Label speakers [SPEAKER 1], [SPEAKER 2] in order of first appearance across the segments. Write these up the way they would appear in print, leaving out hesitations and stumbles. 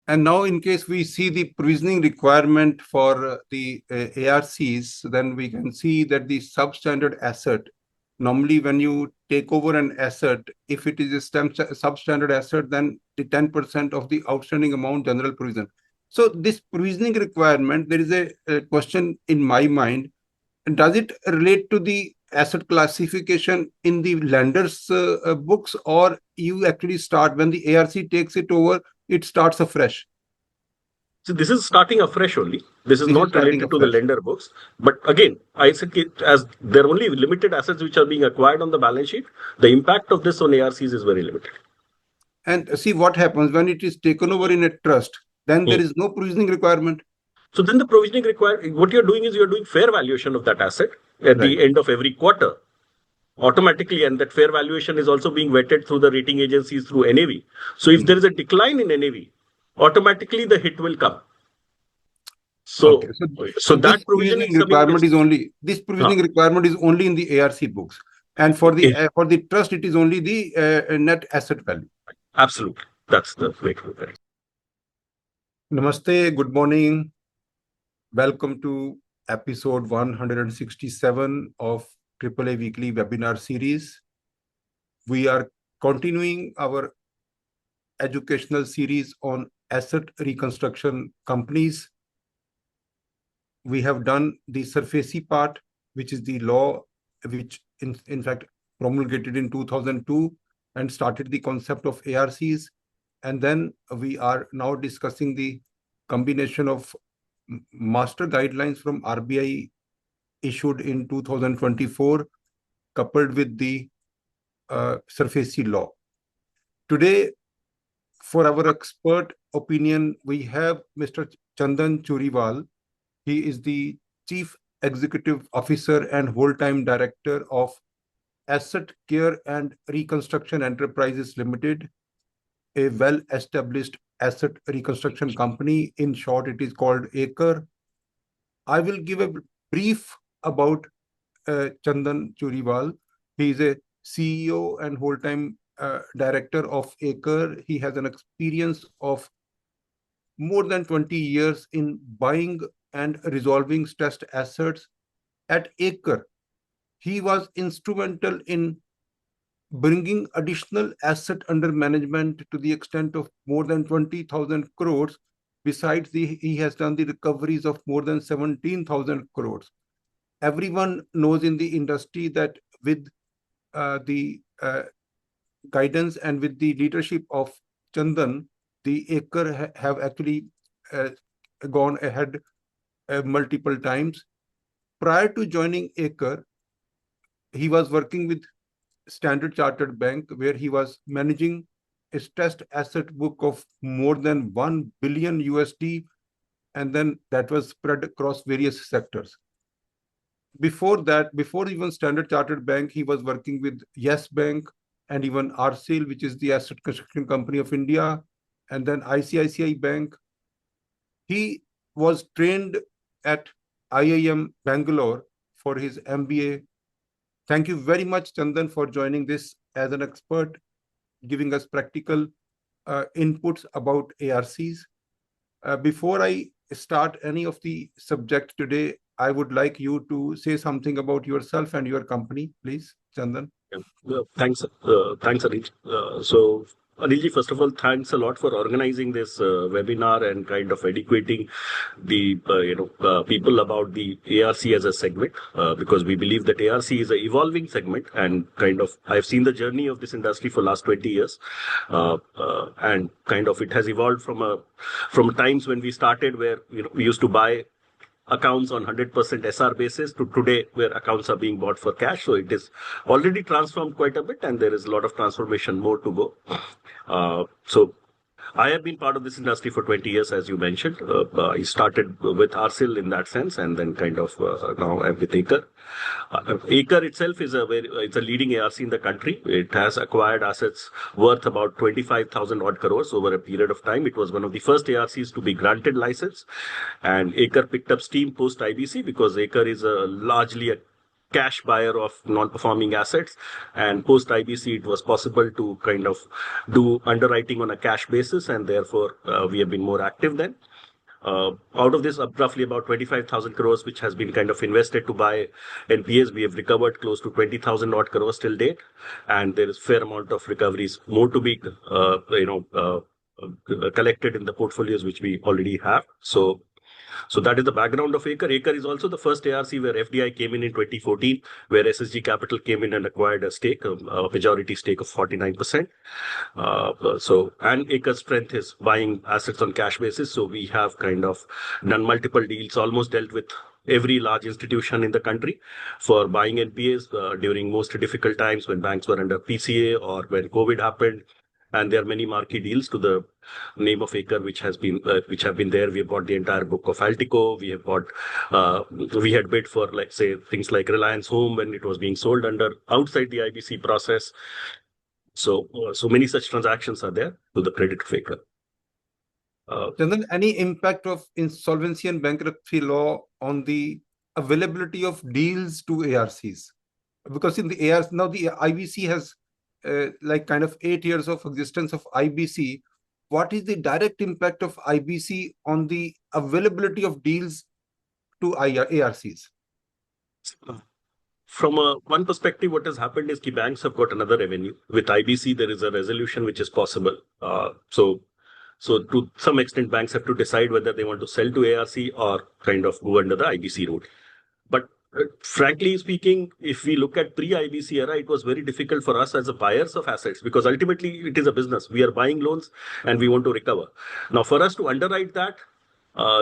[SPEAKER 1] And now, in case we see the provisioning requirement for the ARCs, then we can see that the substandard asset, normally when you take over an asset, if it is a substandard asset, then the 10% of the outstanding amount general provision. So this provisioning requirement, there is a question in my mind. Does it relate to the asset classification in the lender's books, or you actually start when the ARC takes it over, it starts afresh?
[SPEAKER 2] So this is starting afresh only. This is not related to the lender books. But again, I said as there are only limited assets which are being acquired on the balance sheet, the impact of this on ARCs is very limited.
[SPEAKER 1] And see what happens when it is taken over in a trust, then there is no provisioning requirement.
[SPEAKER 2] So then the provisioning requirement, what you're doing is you're doing fair valuation of that asset at the end of every quarter automatically, and that fair valuation is also being vetted through the rating agencies through NAV. So if there is a decline in NAV, automatically the hit will come. So, so that provisioning
[SPEAKER 1] requirement is only requirement is only in the ARC books, and for the trust it is only the net asset value.
[SPEAKER 2] Absolutely, that's the way to look at it.
[SPEAKER 1] Namaste, good morning. Welcome to episode 167 of AAA Weekly Webinar Series. We are continuing our educational series on asset reconstruction companies. We have done the SARFAESI part, which is the law which in fact promulgated in 2002 and started the concept of ARCs. And then we are now discussing the combination of master guidelines from RBI issued in 2024 coupled with the SARFAESI law. Today, for our expert opinion, we have Mr. Chandan Churiwal. He is the Chief Executive Officer and whole-time Director of Asset Care and Reconstruction Enterprises Limited, a well-established asset reconstruction company. In short, it is called 𝐾𝐜𝐫. I will give a brief about Chandan Churiwal. He is a CEO and whole-time Director of 𝐾𝐜𝐫. He has an experience of more than 20 years in buying and resolving stressed assets. At 𝐾𝐜𝐫, he was instrumental in bringing additional asset under management to the extent of more than 20,000 crores. Besides, he has done the recoveries of more than 17,000 crores. Everyone knows in the industry that with the guidance and with the leadership of Chandan, the 𝐾𝐜𝐫 have actually gone ahead multiple times. Prior to joining 𝐾𝐜𝐫, he was working with Standard Chartered Bank, where he was managing a stressed asset book of more than $1 billion, and then that was spread across various sectors. Before that, before even Standard Chartered Bank, he was working with Yes Bank and even 𝐅𝐨𝐳, which is the asset construction company of India, and then ICICI Bank. He was trained at IIM Bangalore for his MBA. Thank you very much, Chandan, for joining this as an expert, giving us practical inputs about ARCs. Before I start any of the subject today, I would like you to say something about yourself and your company, please, Chandan.
[SPEAKER 2] Thanks, Anil. So, Anilji, first of all, thanks a lot for organizing this webinar and kind of educating the people about the ARC as a segment, because we believe that ARC is an evolving segment, and kind of I've seen the journey of this industry for last 20 years, and kind of it has evolved from times when we started where we used to buy accounts on 100% SR basis to today where accounts are being bought for cash. So it is already transformed quite a bit, and there is a lot of transformation more to go. So I have been part of this industry for 20 years, as you mentioned. I started with 𝐅𝐶L in that sense, and then kind of now I'm with 𝐾𝐜𝐫. 𝐾𝐜𝐫 itself is it's a leading ARC in the country. It has acquired assets worth about 25,000 odd crores over a period of time. It was one of the first ARCs to be granted license, and 𝐾𝐜𝐫 picked up steam post IBC because 𝐾𝐜𝐫 is largely a cash buyer of non-performing assets, and post IBC it was possible to kind of do underwriting on a cash basis, and therefore we have been more active then. Out of this, roughly about 25,000 crores, which has been kind of invested to buy NPAs, we have recovered close to 20,000 odd crores till date, and there is fair amount of recoveries more to be, collected in the portfolios which we already have. So that is the background of Acre. Acre is also the first ARC where FDI came in 2014, where SSG Capital came in and acquired a stake, a majority stake of 49%. And Acre's strength is buying assets on cash basis. So we have kind of done multiple deals, almost dealt with every large institution in the country for buying NPAs during most difficult times when banks were under PCA or when COVID happened. And there are many marquee deals to the name of Acre, which have been there. We have bought the entire book of Altico. We have bought. We had bid for, like, say, things like Reliance Home when it was being sold outside the IBC process. So many such transactions are there to the credit of Acre.
[SPEAKER 1] Chandan, any impact of insolvency and bankruptcy law on the availability of deals to ARCs? Because in the ARC now the IBC has like kind of 8 years of existence of IBC. What is the direct impact of IBC on the availability of deals to ARCs?
[SPEAKER 2] From one perspective, what has happened is the banks have got another revenue. With IBC, there is a resolution which is possible. So to some extent, banks have to decide whether they want to sell to ARC or kind of go under the IBC route. But frankly speaking, if we look at pre-IBC era, it was very difficult for us as a buyers of assets because ultimately it is a business. We are buying loans and we want to recover. Now, for us to underwrite that,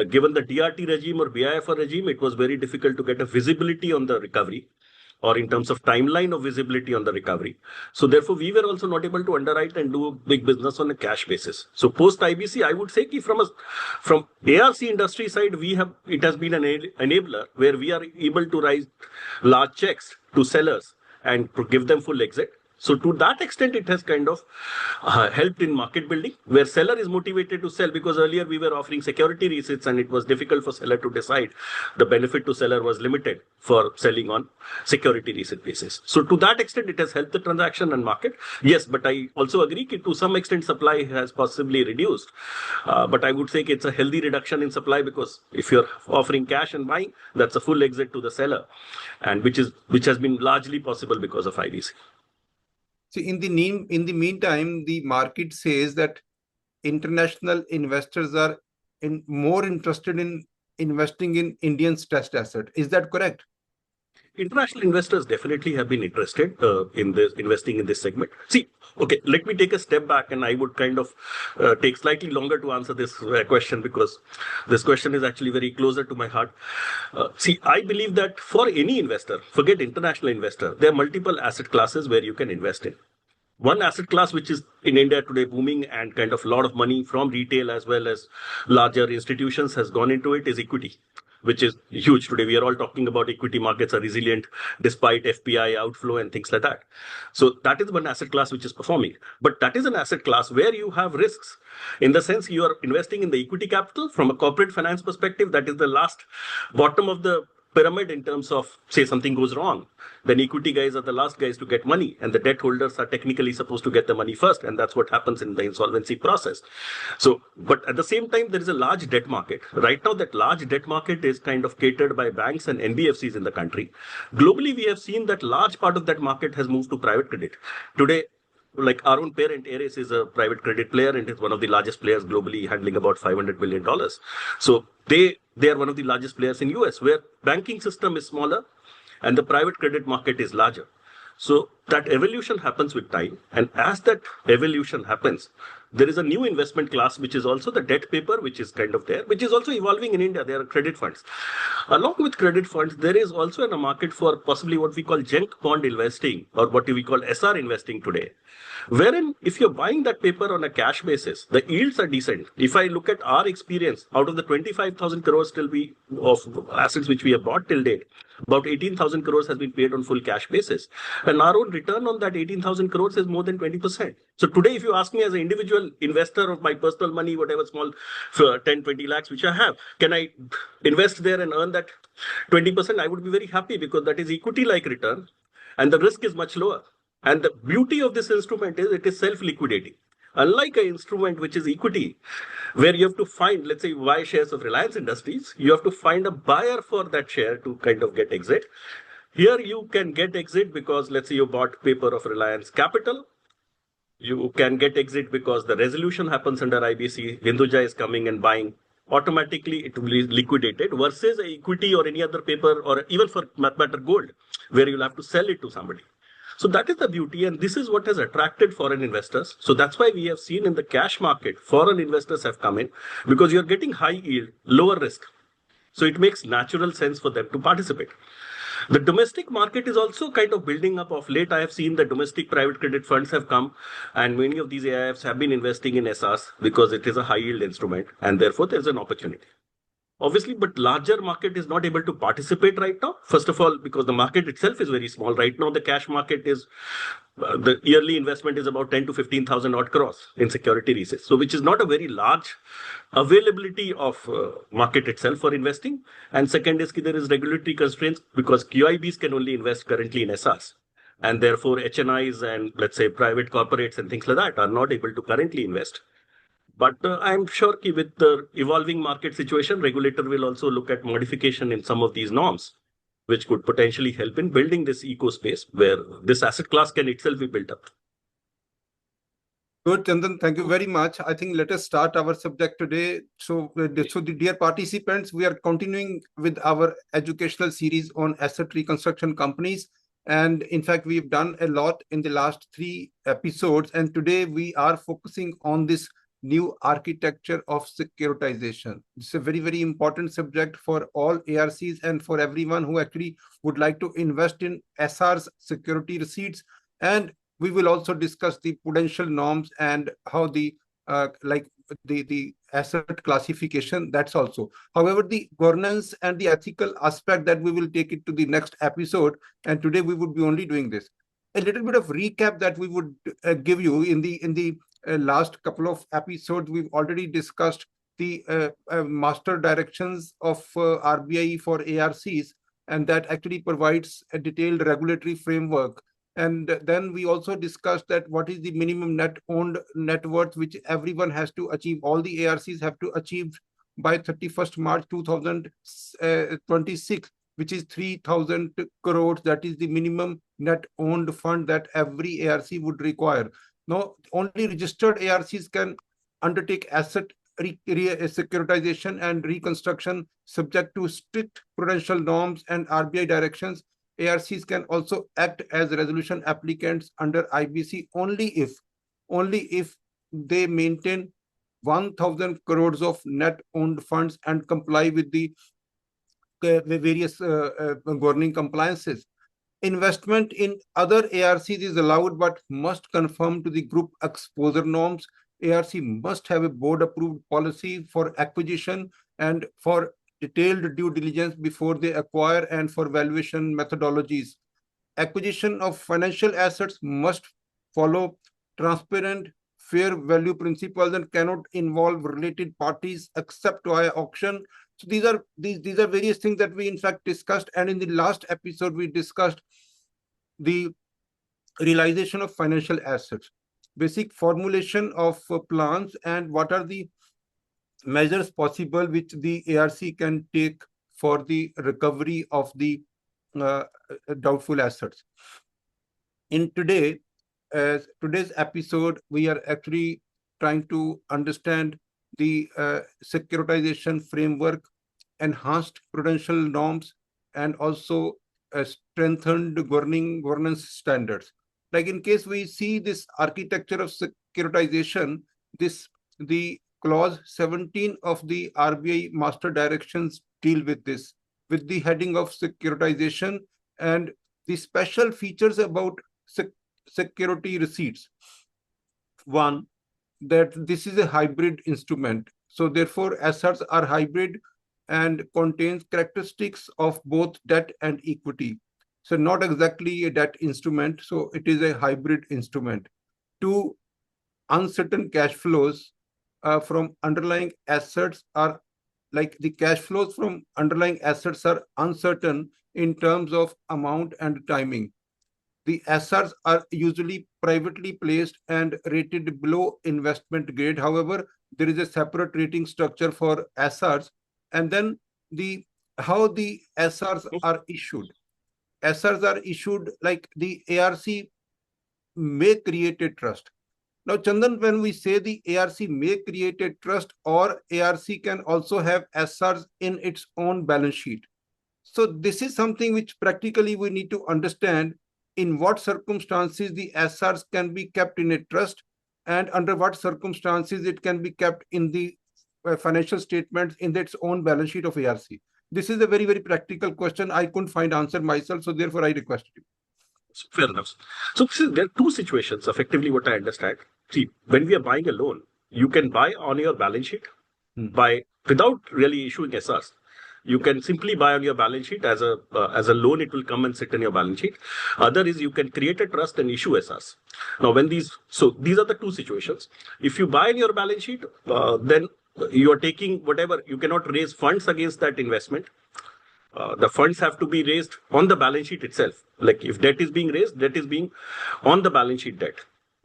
[SPEAKER 2] given the DRT regime or BIFR regime, it was very difficult to get a visibility on the recovery, or in terms of timeline of visibility on the recovery. So therefore, we were also not able to underwrite and do big business on a cash basis. So post IBC, I would say from ARC industry side, it has been an enabler where we are able to write large checks to sellers and to give them full exit. So to that extent, it has kind of helped in market building, where seller is motivated to sell, because earlier we were offering security receipts and it was difficult for seller to decide. The benefit to seller was limited for selling on security receipt basis. So to that extent, it has helped the transaction and market. Yes, but I also agree that to some extent supply has possibly reduced. But I would say it's a healthy reduction in supply, because if you're offering cash and buying, that's a full exit to the seller, and which has been largely possible because of IBC.
[SPEAKER 1] So in the meantime, the market says that international investors are more interested in investing in Indian stressed asset. Is that correct?
[SPEAKER 2] International investors definitely have been interested in this investing in this segment. See, okay, let me take a step back, and I would kind of take slightly longer to answer this question, because this question is actually very closer to my heart. See, I believe that for any investor, forget international investor, there are multiple asset classes where you can invest in. One asset class which is in India today booming and kind of a lot of money from retail as well as larger institutions has gone into it is equity, which is huge today. We are all talking about equity markets are resilient despite FPI outflow and things like that. So that is one asset class which is performing. But that is an asset class where you have risks. In the sense you are investing in the equity capital from a corporate finance perspective, that is the last bottom of the pyramid in terms of, say, something goes wrong, then equity guys are the last guys to get money, and the debt holders are technically supposed to get the money first, and that's what happens in the insolvency process. So, but at the same time, there is a large debt market. Right now, that large debt market is kind of catered by banks and NBFCs in the country. Globally, we have seen that large part of that market has moved to private credit. Today, like our own parent, Ares, is a private credit player and is one of the largest players globally, handling about $500 billion. So they are one of the largest players in US, where banking system is smaller and the private credit market is larger. So that evolution happens with time. And as that evolution happens, there is a new investment class, which is also the debt paper, which is kind of there, which is also evolving in India. There are credit funds. Along with credit funds, there is also a market for possibly what we call junk bond investing, or what we call SR investing today, Wherein, if you're buying that paper on a cash basis, the yields are decent. If I look at our experience, out of the 25,000 crores of assets which we have bought till date, about 18,000 crores has been paid on full cash basis. And our own return on that 18,000 crores is more than 20%. So today, if you ask me as an individual investor of my personal money, whatever small 10, 20 lakhs which I have, can I invest there and earn that 20%? I would be very happy, because that is equity-like return and the risk is much lower. And the beauty of this instrument is it is self-liquidating. Unlike an instrument which is equity, where you have to find, let's say, buy shares of Reliance Industries, you have to find a buyer for that share to kind of get exit. Here you can get exit because, let's say, you bought paper of Reliance Capital. You can get exit because the resolution happens under IBC. Hinduja is coming and buying. Automatically, it will be liquidated, versus equity or any other paper, or even for matter gold, where you'll have to sell it to somebody. So that is the beauty, and this is what has attracted foreign investors. So that's why we have seen in the cash market, foreign investors have come in, because you're getting high yield, lower risk. So it makes natural sense for them to participate. The domestic market is also kind of building up of late. I have seen the domestic private credit funds have come, and many of these AIFs have been investing in SRs because it is a high yield instrument, and therefore there's an opportunity. Obviously, but larger market is not able to participate right now. First of all, because the market itself is very small. Right now, the cash market is, the yearly investment is about 10 to 15,000 odd crores in security resales. So, which is not a very large availability of market itself for investing. And second is there is regulatory constraints, because QIBs can only invest currently in SRs. And therefore, HNIs and, let's say, private corporates and things like that are not able to currently invest. But I'm sure with the evolving market situation, regulator will also look at modification in some of these norms, which could potentially help in building this eco space where this asset class can itself be built up.
[SPEAKER 1] Good, Chandan. Thank you very much. I think let us start our subject today. So the dear participants, we are continuing with our educational series on asset reconstruction companies. And in fact, we've done a lot in the last 3 episodes. And today we are focusing on this new architecture of securitization. It's a very, very important subject for all ARCs and for everyone who actually would like to invest in SRs, security receipts. And we will also discuss the prudential norms and how the asset classification, that's also. However, the governance and the ethical aspect, that we will take it to the next episode. And today we would be only doing this. A little bit of recap that we would give you in the last couple of episodes. We've already discussed the master directions of RBI for ARCs, and that actually provides a detailed regulatory framework. And then we also discussed that what is the minimum net owned net worth which everyone has to achieve. All the ARCs have to achieve by 31st March 2026, which is 3,000 crores. That is the minimum net owned fund that every ARC would require. Now, only registered ARCs can undertake asset securitization and reconstruction subject to strict prudential norms and RBI directions. ARCs can also act as resolution applicants under IBC only if they maintain 1,000 crores of net owned funds and comply with the various governing compliances. Investment in other ARCs is allowed but must conform to the group exposure norms. ARC must have a board-approved policy for acquisition and for detailed due diligence before they acquire and for valuation methodologies. Acquisition of financial assets must follow transparent, fair value principles and cannot involve related parties except via auction. So these are various things that we in fact discussed, and in the last episode we discussed the realization of financial assets, basic formulation of plans, and what are the measures possible which the ARC can take for the recovery of the doubtful assets. In today's episode, we are actually trying to understand the securitization framework, enhanced prudential norms, and also strengthened governance standards. Like in case we see this architecture of securitization, the Clause 17 of the RBI Master Directions deal with this, with the heading of securitization, and the special features about security receipts. One, that this is a hybrid instrument. So therefore, SRs are hybrid and contains characteristics of both debt and equity. So not exactly a debt instrument. So it is a hybrid instrument. Two, uncertain cash flows from underlying assets are like the cash flows from underlying assets are uncertain in terms of amount and timing. The SRs are usually privately placed and rated below investment grade. However, there is a separate rating structure for SRs. And then how the SRs are issued. SRs are issued like the ARC may create a trust. Now, Chandan, when we say the ARC may create a trust, or ARC can also have SRs in its own balance sheet. So this is something which practically we need to understand in what circumstances the SRs can be kept in a trust and under what circumstances it can be kept in the financial statements in its own balance sheet of ARC. This is a very, very practical question. I couldn't find answer myself, so therefore I requested you.
[SPEAKER 2] Fair enough. So there are two situations, effectively, what I understand. See, when we are buying a loan, you can buy on your balance sheet without really issuing SRs. You can simply buy on your balance sheet as a loan. It will come and sit in your balance sheet. Other is you can create a trust and issue SRs. Now, these are the two situations. If you buy in your balance sheet, then you are taking whatever, you cannot raise funds against that investment. The funds have to be raised on the balance sheet itself. Like if debt is being raised, debt is being on the balance sheet debt.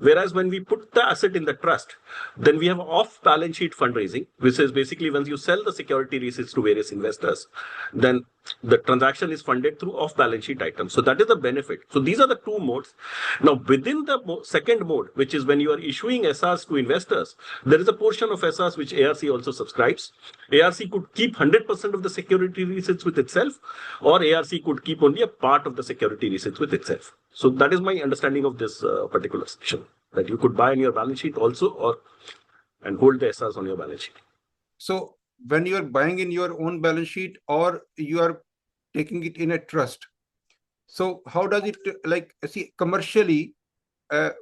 [SPEAKER 2] Whereas when we put the asset in the trust, then we have off-balance sheet fundraising, which is basically once you sell the security receipts to various investors, then the transaction is funded through off-balance sheet items. So that is the benefit. So these are the two modes. Now, within the second mode, which is when you are issuing SRs to investors, there is a portion of SRs which ARC also subscribes. ARC could keep 100% of the security receipts with itself, or ARC could keep only a part of the security receipts with itself. So that is my understanding of this particular section, that you could buy on your balance sheet also and hold the SRs on your balance sheet.
[SPEAKER 1] So when you are buying in your own balance sheet or you are taking it in a trust, so how does it commercially,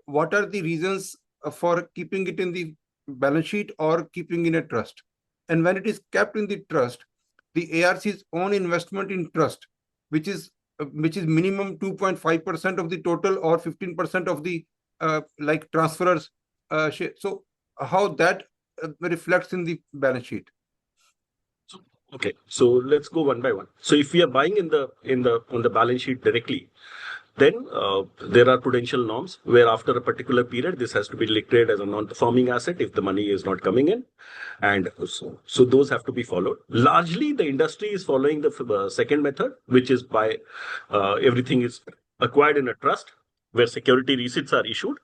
[SPEAKER 1] what are the reasons for keeping it in the balance sheet or keeping in a trust? And when it is kept in the trust, the ARC's own investment in trust, which is minimum 2.5% of the total or 15% of the transferors share. So how that reflects in the balance sheet?
[SPEAKER 2] Okay, so let's go one by one. So if we are buying on the balance sheet directly, then there are prudential norms where after a particular period, this has to be declared as a non-performing asset if the money is not coming in. And so those have to be followed. Largely, the industry is following the second method, which is by everything is acquired in a trust where security receipts are issued.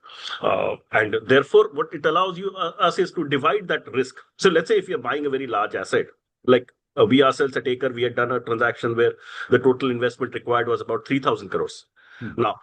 [SPEAKER 2] And therefore, what it allows us is to divide that risk. So let's say if you're buying a very large asset, like we ourselves at Acre, we had done a transaction where the total investment required was about 3,000 crores. Now,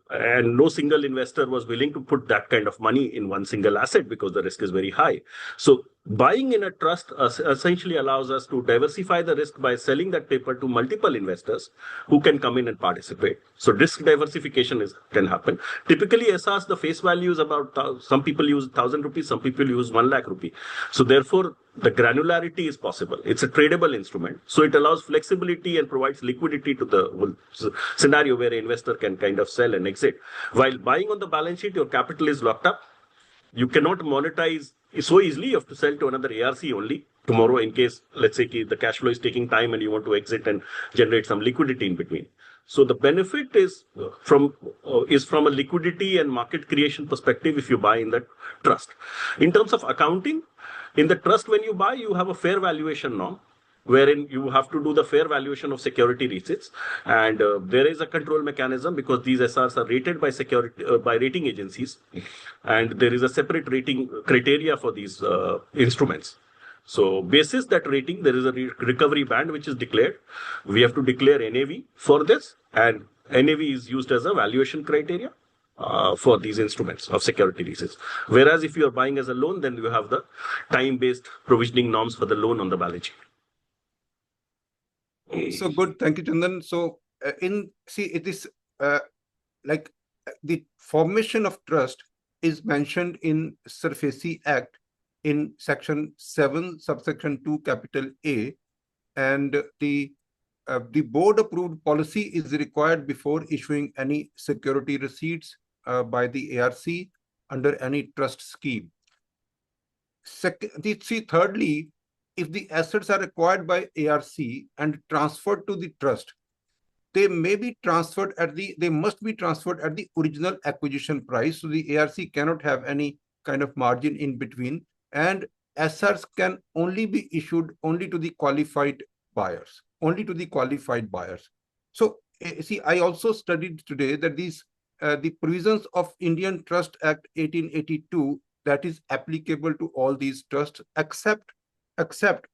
[SPEAKER 2] and no single investor was willing to put that kind of money in one single asset because the risk is very high. So buying in a trust essentially allows us to diversify the risk by selling that paper to multiple investors who can come in and participate. So risk diversification can happen. Typically, SRs, the face value is about, some people use 1,000 rupees, some people use 1 lakh rupee. So therefore, the granularity is possible. It's a tradable instrument. So it allows flexibility and provides liquidity to the scenario where an investor can kind of sell and exit. While buying on the balance sheet, your capital is locked up. You cannot monetize so easily. You have to sell to another ARC only tomorrow in case, let's say, the cash flow is taking time and you want to exit and generate some liquidity in between. So the benefit is from a liquidity and market creation perspective if you buy in that trust. In terms of accounting, in the trust, when you buy, you have a fair valuation norm, wherein you have to do the fair valuation of security receipts. And there is a control mechanism because these SRs are rated by rating agencies. And there is a separate rating criteria for these instruments. So basis that rating, there is a recovery band which is declared. We have to declare NAV for this, and NAV is used as a valuation criteria for these instruments of security receipts. Whereas if you are buying as a loan, then you have the time-based provisioning norms for the loan on the balance sheet.
[SPEAKER 1] So good, thank you, Chandan. So it is like the formation of trust is mentioned in SARFAESI Act in section 7, subsection 2, capital A, and the board approved policy is required before issuing any security receipts by the ARC under any trust scheme. Thirdly, if the assets are acquired by ARC and transferred to the trust, they must be transferred at the original acquisition price. So the ARC cannot have any kind of margin in between, and SRs can only be issued only to the qualified buyers, So see, I also studied today that these the provisions of Indian Trust Act 1882 that is applicable to all these trusts, except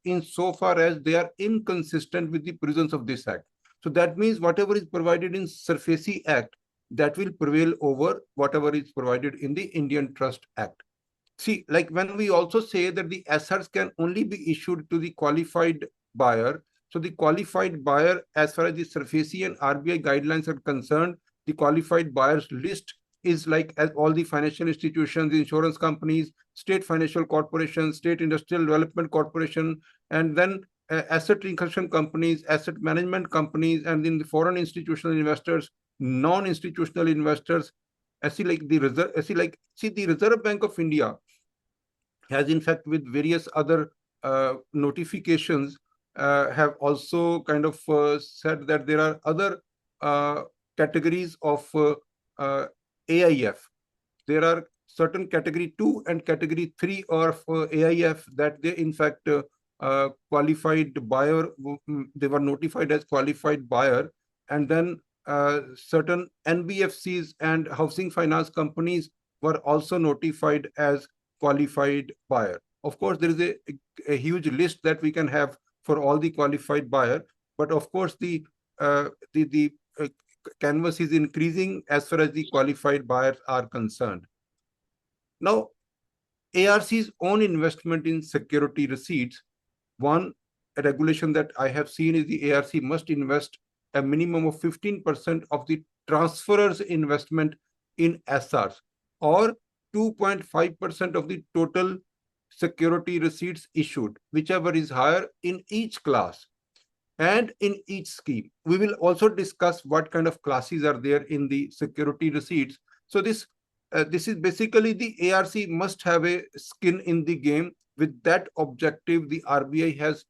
[SPEAKER 1] insofar as they are inconsistent with the provisions of this act. So that means whatever is provided in SARFAESI Act, that will prevail over whatever is provided in the Indian Trust Act. See, like when we also say that the assets can only be issued to the qualified buyer. So the qualified buyer, as far as the SARFAESI and RBI guidelines are concerned, the qualified buyers list is like as all the financial institutions, insurance companies, state financial corporations, state industrial development corporation, and then asset reconstruction companies, asset management companies, and then the foreign institutional investors, non-institutional investors. The Reserve Bank of India has, in fact, with various other notifications, have also kind of said that there are other categories of AIF. There are certain category 2 and category 3 of AIF that they, in fact, qualified buyer, they were notified as qualified buyer, and then certain NBFCs and housing finance companies were also notified as qualified buyer. Of course, there is a huge list that we can have for all the qualified buyer, but of course the canvas is increasing as far as the qualified buyers are concerned. Now, ARC's own investment in security receipts, one regulation that I have seen is the ARC must invest a minimum of 15% of the transferor's investment in SRs, or 2.5% of the total security receipts issued, whichever is higher in each class and in each scheme. We will also discuss what kind of classes are there in the security receipts. So this is basically the ARC must have a skin in the game. With that objective, the RBI has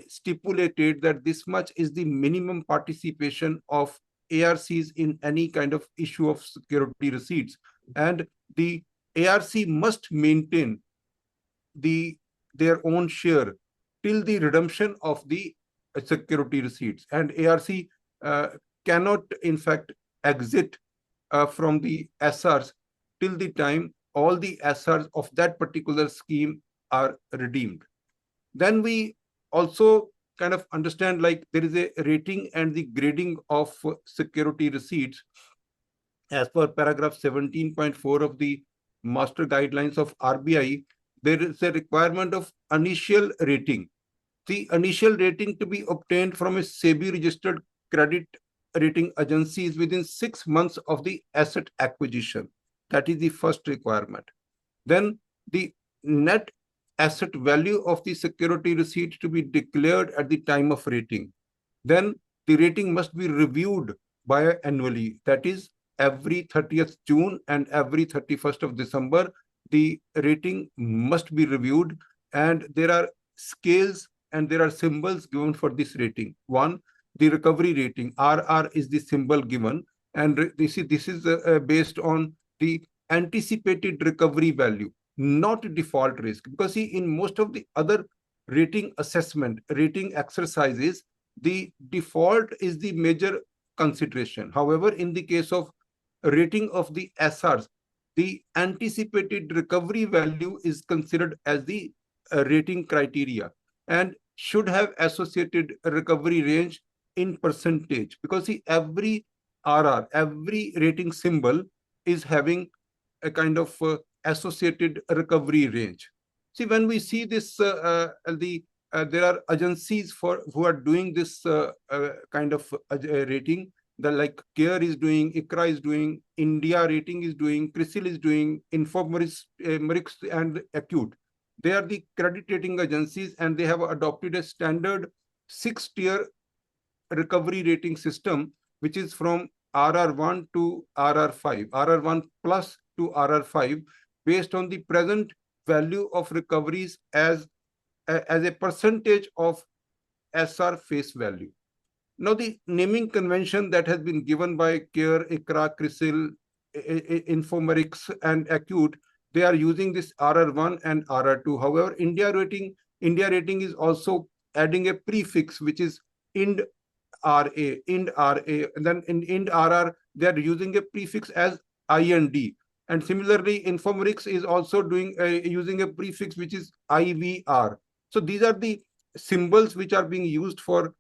[SPEAKER 1] stipulated that this much is the minimum participation of ARCs in any kind of issue of security receipts, and the ARC must maintain their own share till the redemption of the security receipts, and ARC cannot, in fact, exit from the SRs till the time all the SRs of that particular scheme are redeemed. Then we also kind of understand, like, there is a rating and the grading of security receipts. As per paragraph 17.4 of the master guidelines of RBI, there is a requirement of initial rating. The initial rating to be obtained from a SEBI registered credit rating agencies within 6 months of the asset acquisition. That is the first requirement. Then the net asset value of the security receipt to be declared at the time of rating. Then the rating must be reviewed biannually. That is, every 30th June and every 31st of December, the rating must be reviewed. And there are scales and there are symbols given for this rating. One, the recovery rating, RR is the symbol given. And this is based on the anticipated recovery value, not default risk. Because see, in most of the other rating exercises, the default is the major consideration. However, in the case of rating of the SRs, the anticipated recovery value is considered as the rating criteria and should have associated recovery range in percentage, because see, every RR, every rating symbol is having a kind of associated recovery range. See, when we see this, there are agencies who are doing this kind of rating. the like CARE is doing, ICRA is doing, India Rating is doing, CRISIL is doing, Informerix and 𝐾𝐢𝐫. They are the credit rating agencies, and they have adopted a standard 6-tier recovery rating system, which is from RR1 to RR5, RR1 plus to RR5, based on the present value of recoveries as a percentage of SR face value. Now, the naming convention that has been given by CARE, ICRA, CRISIL, Informerix, and 𝐾𝐢𝐫, they are using this RR1 and RR2. However, India Rating is also adding a prefix, which is IND RA, and then in IND RR, they are using a prefix as IND. And similarly, Informerix is also using a prefix which is IVR. So these are the symbols which are being used for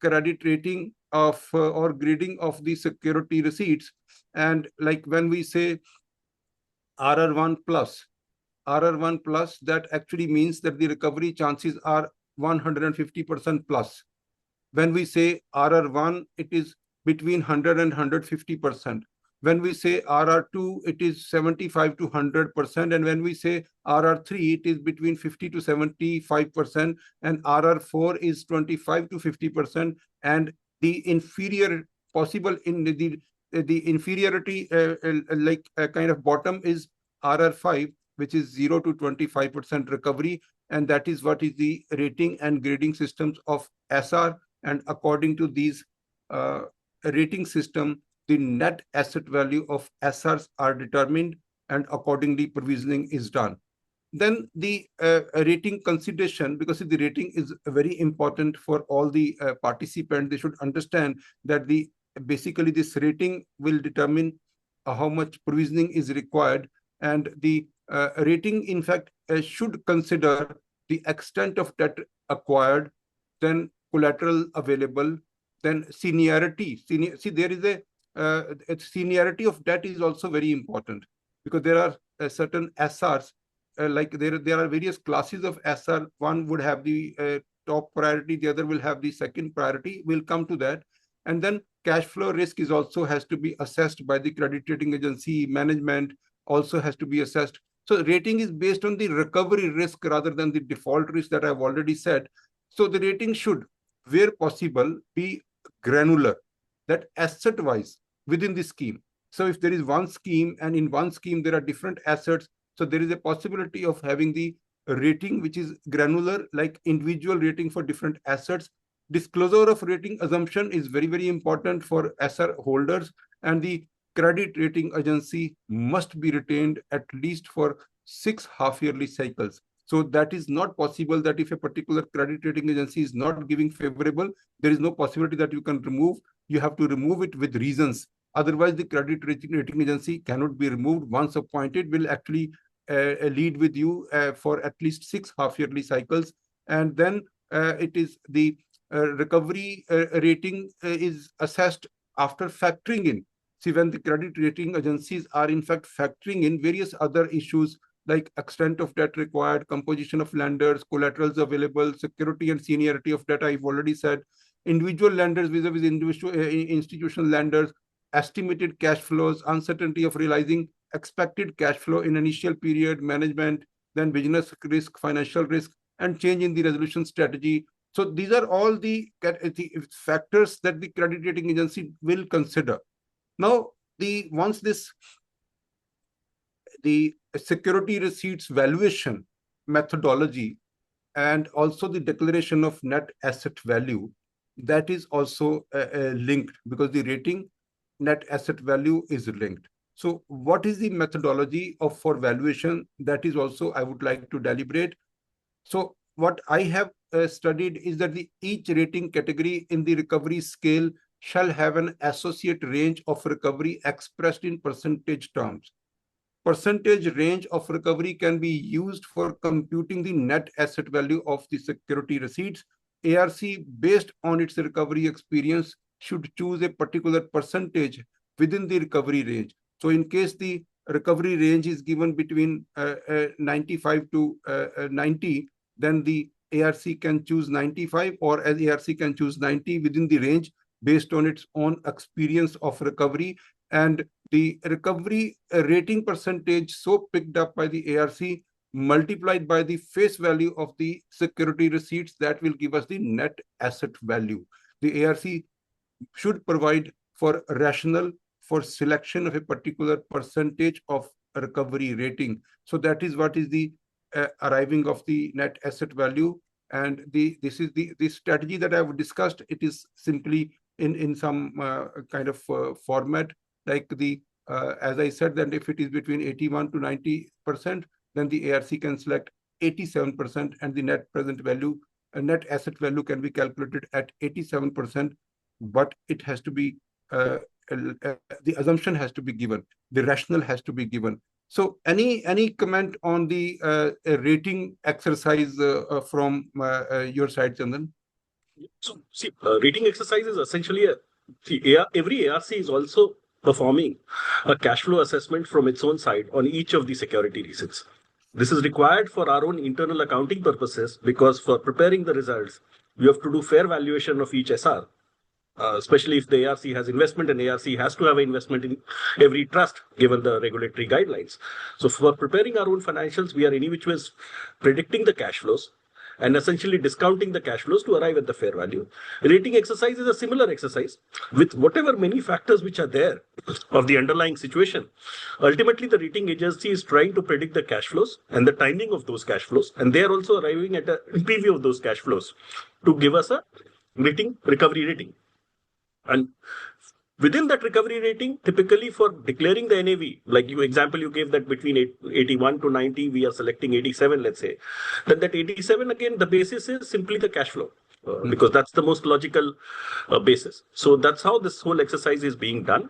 [SPEAKER 1] credit rating of or grading of the security receipts. And like when we say RR1 plus, that actually means that the recovery chances are 150% plus. When we say RR1, it is between 100 and 150%. When we say RR2, it is 75 to 100%. And when we say RR3, it is between 50 to 75%. And RR4 is 25 to 50%. And the inferior possible in the inferiority kind of bottom is RR5, which is 0 to 25% recovery. And that is what is the rating and grading systems of SR. And according to these rating system, the net asset value of SRs are determined, and accordingly provisioning is done. Then the rating consideration, because the rating is very important for all the participants, they should understand that basically this rating will determine how much provisioning is required, and the rating in fact should consider the extent of debt acquired, then collateral available, then seniority. There is a seniority of debt is also very important, because there are certain SRs, like there are various classes of SR. One would have the top priority, the other will have the second priority. We'll come to that. And then cash flow risk is also has to be assessed by the credit rating agency. Management also has to be assessed. So rating is based on the recovery risk rather than the default risk that I've already said. So the rating should, where possible, be granular, that asset-wise within the scheme. So if there is one scheme, and in one scheme there are different assets, so there is a possibility of having the rating which is granular, like individual rating for different assets. Disclosure of rating assumption is very, very important for SR holders, and the credit rating agency must be retained at least for 6 half-yearly cycles. So that is not possible that if a particular credit rating agency is not giving favorable, there is no possibility that you can remove. You have to remove it with reasons. Otherwise, the credit rating agency cannot be removed. Once appointed, will actually lead with you for at least 6 half-yearly cycles. And then it is the recovery rating is assessed after factoring in. See, when the credit rating agencies are in fact factoring in various other issues like extent of debt required, composition of lenders, collaterals available, security and seniority of debt, I've already said, individual lenders vis-a-vis institutional lenders, estimated cash flows, uncertainty of realizing expected cash flow in initial period, management, then business risk, financial risk, and change in the resolution strategy. So these are all the factors that the credit rating agency will consider. Now, once the security receipts valuation methodology and also the declaration of net asset value, that is also linked, because the rating net asset value is linked. So what is the methodology for valuation? That is also I would like to deliberate. So what I have studied is that each rating category in the recovery scale shall have an associate range of recovery expressed in percentage terms. Percentage range of recovery can be used for computing the net asset value of the security receipts. ARC, based on its recovery experience, should choose a particular percentage within the recovery range. So in case the recovery range is given between 95 to 90, then the ARC can choose 95, or as ARC can choose 90 within the range. based on its own experience of recovery, and the recovery rating percentage so picked up by the ARC multiplied by the face value of the security receipts, that will give us the net asset value. The ARC should provide for rationale for selection of a particular percentage of recovery rating. So that is what is the arriving of the net asset value. And this is the strategy that I've discussed. It is simply in some kind of format, like the as I said, that if it is between 81 to 90%, then the ARC can select 87%, and the net present value, net asset value, can be calculated at 87%. But it has to be the assumption has to be given, the rationale has to be given. So any comment on the rating exercise from your side, Chandan?
[SPEAKER 2] So see, rating exercise is essentially every ARC is also performing a cash flow assessment from its own side on each of the security receipts. This is required for our own internal accounting purposes, because for preparing the results, we have to do fair valuation of each SR. Especially if the ARC has investment, and ARC has to have an investment in every trust given the regulatory guidelines. So for preparing our own financials, we are any which ways predicting the cash flows and essentially discounting the cash flows to arrive at the fair value. Rating exercise is a similar exercise with whatever many factors which are there of the underlying situation. Ultimately, the rating agency is trying to predict the cash flows and the timing of those cash flows, and they are also arriving at a preview of those cash flows to give us a recovery rating. And within that recovery rating, typically for declaring the NAV, like example you gave that between 81 to 90, we are selecting 87, let's say. Then that 87, again, the basis is simply the cash flow, because that's the most logical basis. So that's how this whole exercise is being done.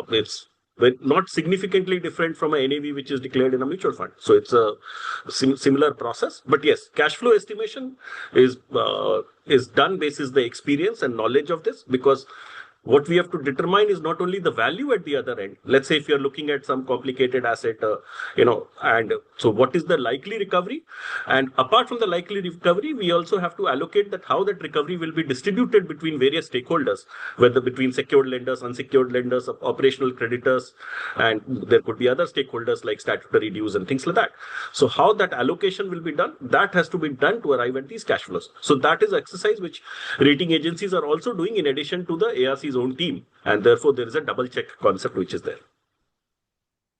[SPEAKER 2] It's not significantly different from a NAV which is declared in a mutual fund. So it's a similar process. But yes, cash flow estimation is done basis the experience and knowledge of this, because what we have to determine is not only the value at the other end. Let's say if you're looking at some complicated asset, and so what is the likely recovery? And apart from the likely recovery, we also have to allocate that how that recovery will be distributed between various stakeholders, whether between secured lenders, unsecured lenders, operational creditors, and there could be other stakeholders like statutory dues and things like that. So how that allocation will be done, that has to be done to arrive at these cash flows. So that is exercise which rating agencies are also doing in addition to the ARC's own team, and therefore there is a double check concept which is there.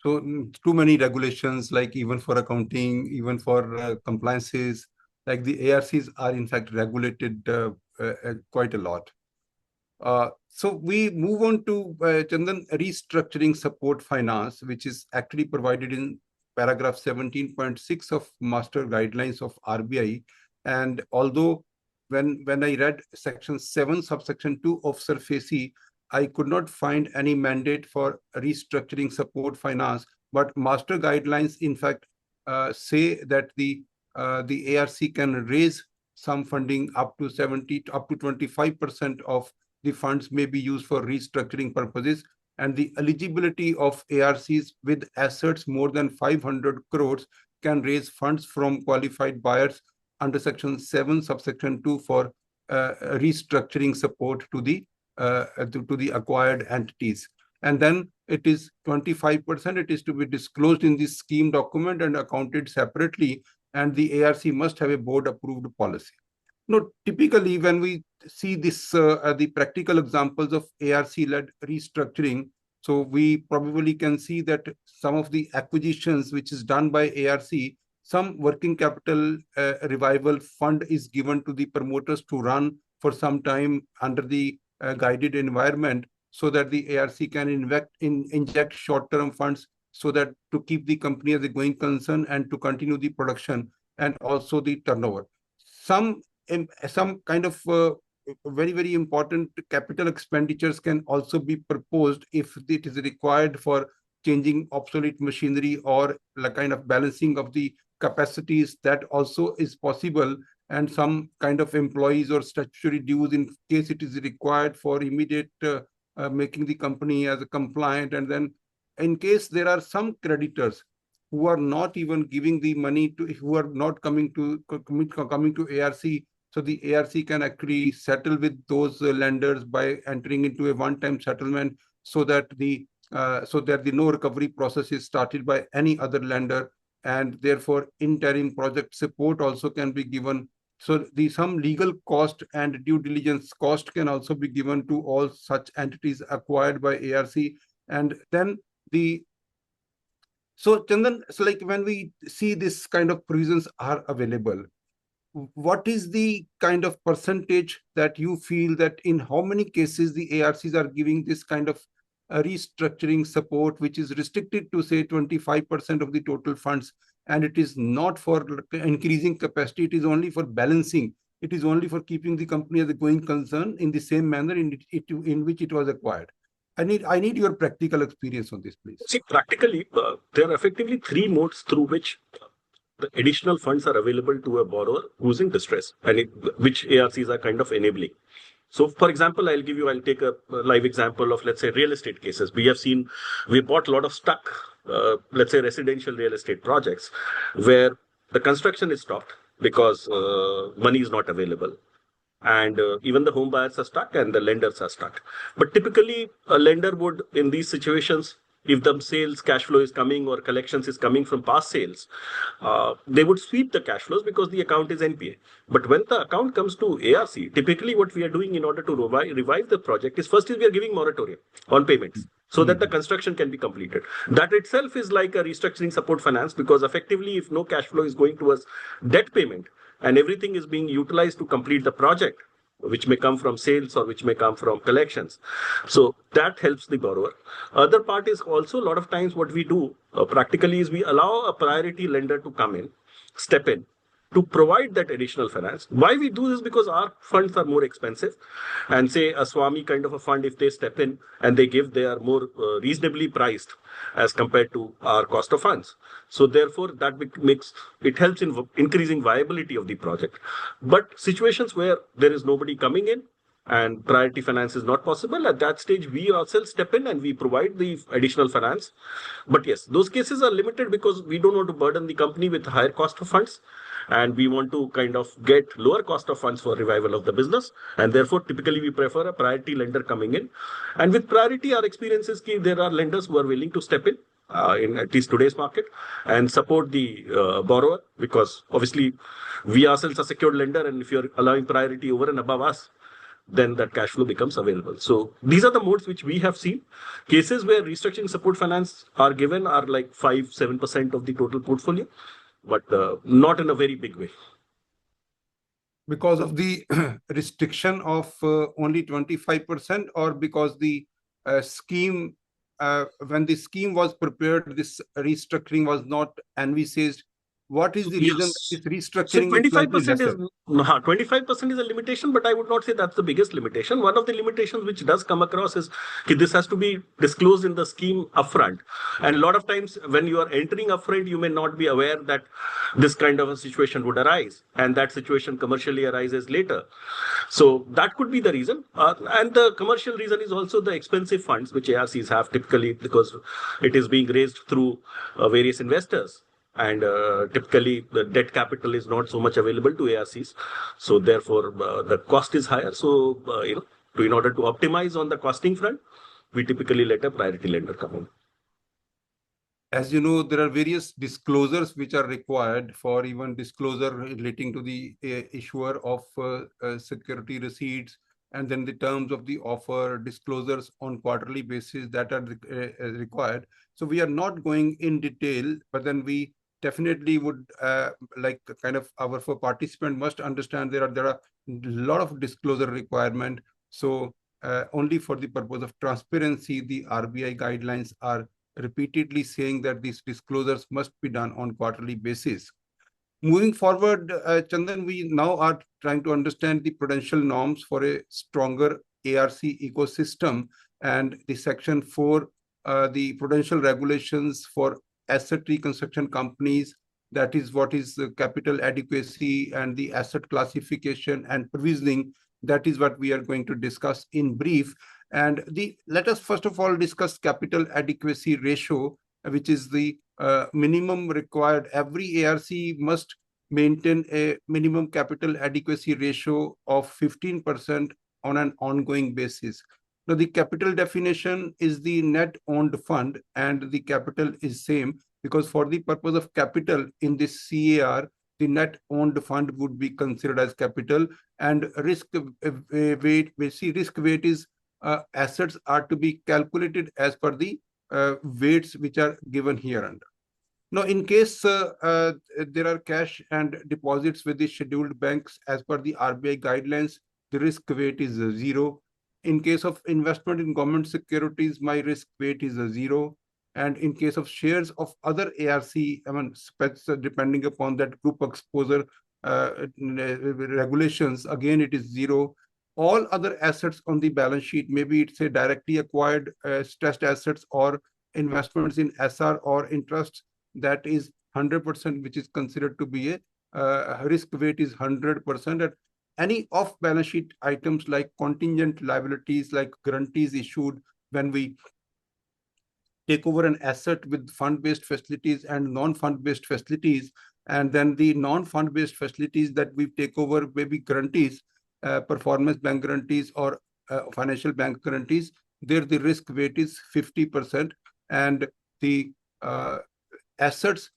[SPEAKER 1] So too many regulations, like even for accounting, even for compliances, like the ARCs are in fact regulated quite a lot. So we move on to Chandan, restructuring support finance, which is actually provided in paragraph 17.6 of Master Guidelines of RBI. And although when I read section 7, subsection 2 of SURFACE, I could not find any mandate for restructuring support finance, but Master Guidelines in fact say that the ARC can raise some funding up to 25% of the funds may be used for restructuring purposes, and the eligibility of ARCs with assets more than 500 crores can raise funds from qualified buyers under section 7, subsection 2 for restructuring support to the acquired entities. And then it is 25%. It is to be disclosed in the scheme document and accounted separately, and the ARC must have a board-approved policy. Now, typically, when we see this, the practical examples of ARC-led restructuring, so we probably can see that some of the acquisitions which is done by ARC, some working capital revival fund is given to the promoters to run for some time under the guided environment, so that the ARC can inject short-term funds so that to keep the company as a going concern and to continue the production and also the turnover. Some kind of very, very important capital expenditures can also be proposed if it is required for changing obsolete machinery or the kind of balancing of the capacities. That also is possible, and some kind of employees or statutory dues in case it is required for immediate making the company as a compliant. And then in case there are some creditors who are not even giving the money to, who are not coming to ARC So the ARC can actually settle with those lenders by entering into a one-time settlement, so that the no recovery process is started by any other lender, and therefore interim project support also can be given. So some legal cost and due diligence cost can also be given to all such entities acquired by ARC. And then so Chandan, so like when we see this kind of provisions are available, what is the kind of percentage that you feel that in how many cases the ARCs are giving this kind of restructuring support, which is restricted to say 25% of the total funds, and it is not for increasing capacity, it is only for balancing, it is only for keeping the company as a going concern in the same manner in which it was acquired? I need your practical experience on this, please.
[SPEAKER 2] See, practically, there are effectively three modes through which the additional funds are available to a borrower who's in distress, and which ARCs are kind of enabling. So, for example, I'll take a live example of, let's say, real estate cases. We bought a lot of stuck, let's say, residential real estate projects where the construction is stopped because money is not available. And even the home buyers are stuck and the lenders are stuck. But typically, a lender would, in these situations, if the sales cash flow is coming or collections is coming from past sales, they would sweep the cash flows because the account is NPA. But when the account comes to ARC, typically what we are doing in order to revive the project is we are giving moratorium on payments so that the construction can be completed. That itself is like a restructuring support finance, because effectively if no cash flow is going towards debt payment and everything is being utilized to complete the project, which may come from sales or which may come from collections. So that helps the borrower. Other part is also, a lot of times what we do practically is we allow a priority lender to come in, step in, to provide that additional finance. Why we do this? Because our funds are more expensive, and say a Swami kind of a fund, if they step in and they are more reasonably priced as compared to our cost of funds. So therefore that helps in increasing viability of the project. But situations where there is nobody coming in and priority finance is not possible, at that stage we ourselves step in and we provide the additional finance. But yes, those cases are limited because we don't want to burden the company with higher cost of funds, and we want to kind of get lower cost of funds for revival of the business. And therefore, typically we prefer a priority lender coming in. And with priority, our experience is that there are lenders who are willing to step in at least today's market, and support the borrower, because obviously we ourselves are secured lender, and if you're allowing priority over and above us, then that cash flow becomes available. So these are the modes which we have seen. Cases where restructuring support finance are given are like 5-7% of the total portfolio, but not in a very big way.
[SPEAKER 1] Because of the restriction of only 25%, or because the scheme, when the scheme was prepared, this restructuring was not envisaged? What is the reason this restructuring?
[SPEAKER 2] So 25% is a limitation, but I would not say that's the biggest limitation. One of the limitations which does come across is that this has to be disclosed in the scheme upfront. And a lot of times when you are entering upfront, you may not be aware that this kind of a situation would arise, and that situation commercially arises later. So that could be the reason. And the commercial reason is also the expensive funds which ARCs have typically, because it is being raised through various investors. And typically the debt capital is not so much available to ARCs. So therefore the cost is higher. So, in order to optimize on the costing front, we typically let a priority lender come in.
[SPEAKER 1] As you know, there are various disclosures which are required for even disclosure relating to the issuer of security receipts, and then the terms of the offer, disclosures on quarterly basis that are required. So we are not going in detail, but then we definitely would our participant must understand there are a lot of disclosure requirement. So only for the purpose of transparency, the RBI guidelines are repeatedly saying that these disclosures must be done on quarterly basis. Moving forward, Chandan, we now are trying to understand the prudential norms for a stronger ARC ecosystem, and the Section 4, the prudential regulations for asset reconstruction companies, that is what is capital adequacy and the asset classification and provisioning. That is what we are going to discuss in brief. And let us first of all discuss capital adequacy ratio, which is the minimum required. Every ARC must maintain a minimum capital adequacy ratio of 15% on an ongoing basis. Now, the capital definition is the net owned fund, and the capital is same because for the purpose of capital in this CAR, the net owned fund would be considered as capital, and risk weight, we see risk weight is assets are to be calculated as per the weights which are given here under. Now, in case there are cash and deposits with the scheduled banks as per the RBI guidelines, the risk weight is 0. In case of investment in government securities, my risk weight is 0. And in case of shares of other ARC, depending upon that group exposure regulations, again, it is 0. All other assets on the balance sheet, maybe it's a directly acquired stressed assets or investments in SR or interest, that is 100%, which is considered to be a risk weight is 100%. And any off-balance sheet items like contingent liabilities, like guarantees issued when we take over an asset with fund-based facilities and non-fund-based facilities, and then the non-fund-based facilities that we take over, maybe guarantees, performance bank guarantees or financial bank guarantees, there the risk weight is 50%, and the assets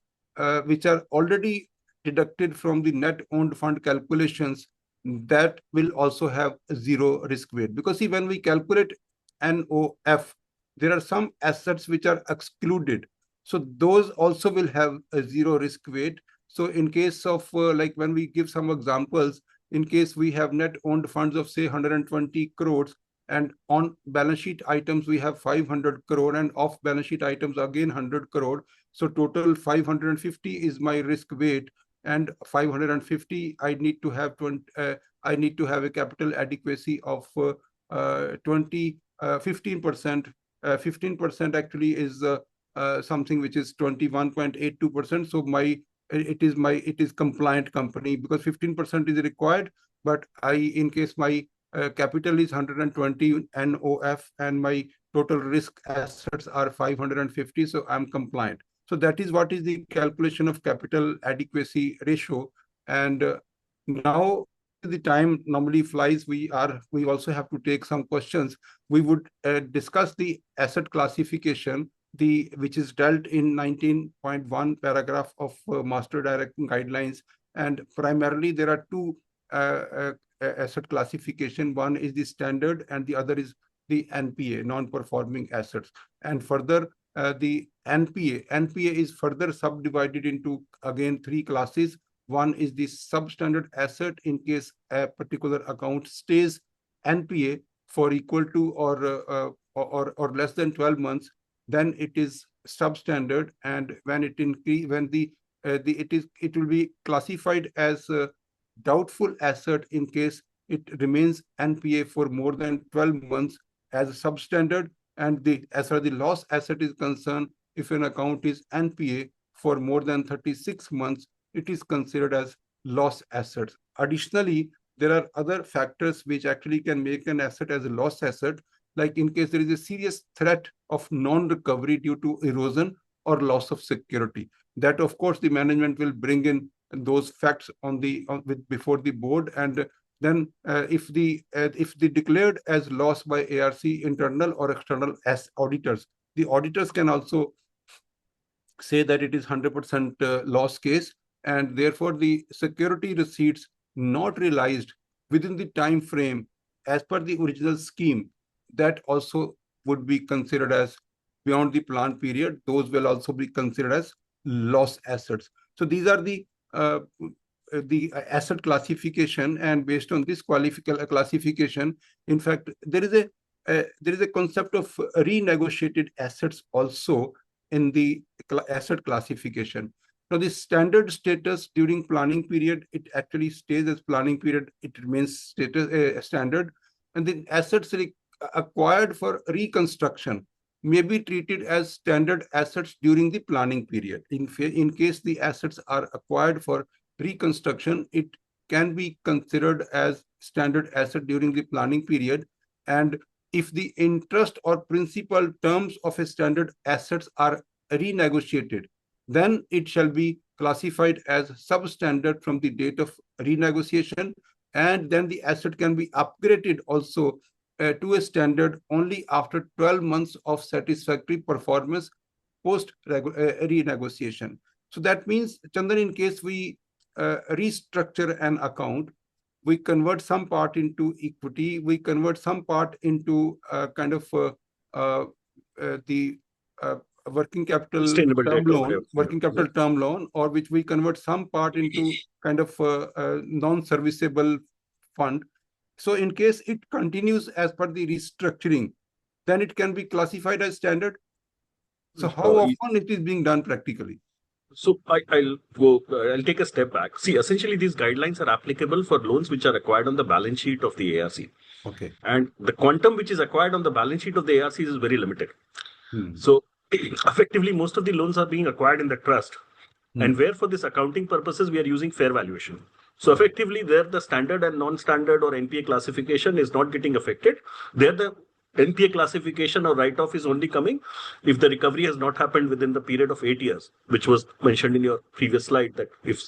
[SPEAKER 1] which are already deducted from the net owned fund calculations, that will also have 0 risk weight. Because see, when we calculate NOF, there are some assets which are excluded. So those also will have a 0 risk weight. So in case of like when we give some examples, in case we have net owned funds of say 120 crores, and on balance sheet items we have 500 crore, and off balance sheet items again 100 crore. So total 550 is my risk weight, and 550 I need to have I need to have a capital adequacy of 15%. 15% actually is something which is 21.82%. So it is compliant company, because 15% is required. But in case my capital is 120 NOF and my total risk assets are 550, so I'm compliant. So that is what is the calculation of capital adequacy ratio. And now the time normally flies. We also have to take some questions. We would discuss the asset classification, which is dealt in 19.1 paragraph of Master Directing Guidelines. And primarily there are two asset classification. One is the standard and the other is the NPA, non-performing assets. And further, the NPA is further subdivided into again 3 classes. One is the substandard asset. In case a particular account stays NPA for equal to or less than 12 months, then it is substandard. And when it will be classified as a doubtful asset in case it remains NPA for more than 12 months as a substandard. And as far as the loss asset is concerned, if an account is NPA for more than 36 months, it is considered as loss assets. Additionally, there are other factors which actually can make an asset as a loss asset, like in case there is a serious threat of non-recovery due to erosion or loss of security. That, of course, the management will bring in those facts before the board, and then if the declared as loss by ARC internal or external as auditors, the auditors can also say that it is 100% loss case, and therefore the security receipts not realized within the time frame as per the original scheme, that also would be considered as beyond the plan period. Those will also be considered as loss assets. So these are the asset classification, and based on this classification, in fact, there is a concept of renegotiated assets also in the asset classification. Now, the standard status during planning period, it actually stays as planning period, it remains standard, and the assets acquired for reconstruction may be treated as standard assets during the planning period. In case the assets are acquired for reconstruction, it can be considered as standard asset during the planning period. And if the interest or principal terms of a standard assets are renegotiated, then it shall be classified as substandard from the date of renegotiation, and then the asset can be upgraded also to a standard only after 12 months of satisfactory performance post renegotiation. So that means, Chandan, in case we restructure an account, we convert some part into equity, we convert some part into kind of the working capital term loan, term loan, or which we convert some part into kind of non-serviceable fund. So in case it continues as per the restructuring, then it can be classified as standard. So how often it is being done practically?
[SPEAKER 2] So I'll take a step back. See, essentially these guidelines are applicable for loans which are acquired on the balance sheet of the ARC.
[SPEAKER 1] Okay.
[SPEAKER 2] And the quantum which is acquired on the balance sheet of the ARCs is very limited. So effectively, most of the loans are being acquired in the trust. And where for this accounting purposes, we are using fair valuation. So effectively, there the standard and non-standard or NPA classification is not getting affected. There the NPA classification or write-off is only coming if the recovery has not happened within the period of 8 years, which was mentioned in your previous slide, that if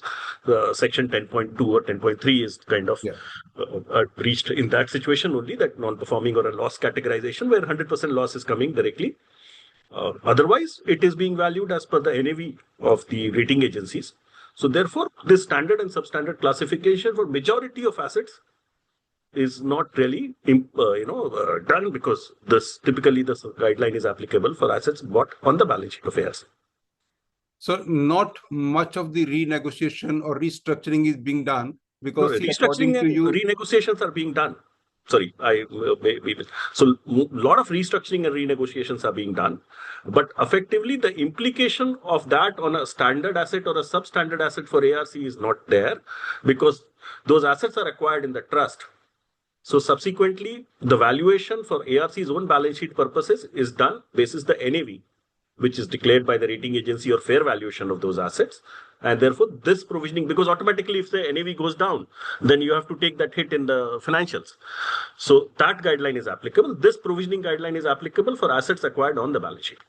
[SPEAKER 2] section 10.2 or 10.3 is kind of reached in that situation only, that non-performing or a loss categorization where 100% loss is coming directly. Otherwise, it is being valued as per the NAV of the rating agencies. So therefore, this standard and substandard classification for majority of assets is not really done, because this typically the guideline is applicable for assets bought on the balance sheet of ARC.
[SPEAKER 1] So not much of the renegotiation or restructuring is being done, because
[SPEAKER 2] restructuring and renegotiations are being done. Sorry, so a lot of restructuring and renegotiations are being done, but effectively the implication of that on a standard asset or a substandard asset for ARC is not there, because those assets are acquired in the trust. So subsequently, the valuation for ARC's own balance sheet purposes is done basis the NAV, which is declared by the rating agency, or fair valuation of those assets. And therefore, this provisioning, because automatically if the NAV goes down, then you have to take that hit in the financials. So that guideline is applicable. This provisioning guideline is applicable for assets acquired on the balance sheet.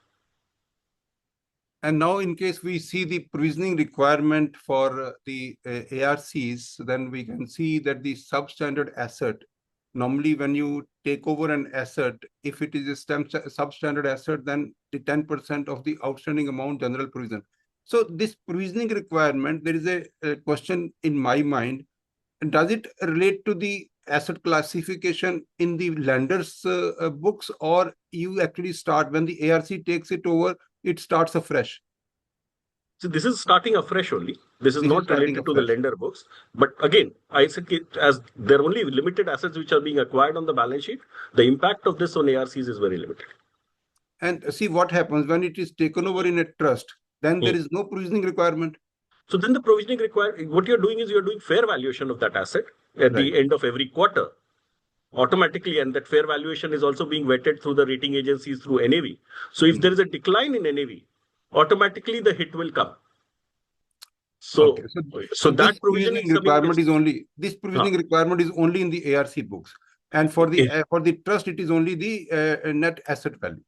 [SPEAKER 1] And now, in case we see the provisioning requirement for the ARCs, then we can see that the substandard asset, normally when you take over an asset, if it is a substandard asset, then the 10% of the outstanding amount general provision. So this provisioning requirement, there is a question in my mind. Does it relate to the asset classification in the lender's books, or you actually start when the ARC takes it over, it starts afresh?
[SPEAKER 2] So this is starting afresh only. This is not related to the lender books. But again, I said, as there are only limited assets which are being acquired on the balance sheet, the impact of this on ARCs is very limited.
[SPEAKER 1] And see what happens when it is taken over in a trust, then there is no provisioning requirement.
[SPEAKER 2] So then the provisioning requirement, what you're doing is you're doing fair valuation of that asset at the end of every quarter automatically, and that fair valuation is also being vetted through the rating agencies through NAV. So if there is a decline in NAV, automatically the hit will come. So, so that provisioning
[SPEAKER 1] requirement is only requirement is only in the ARC books, and for the trust it is only the net asset value.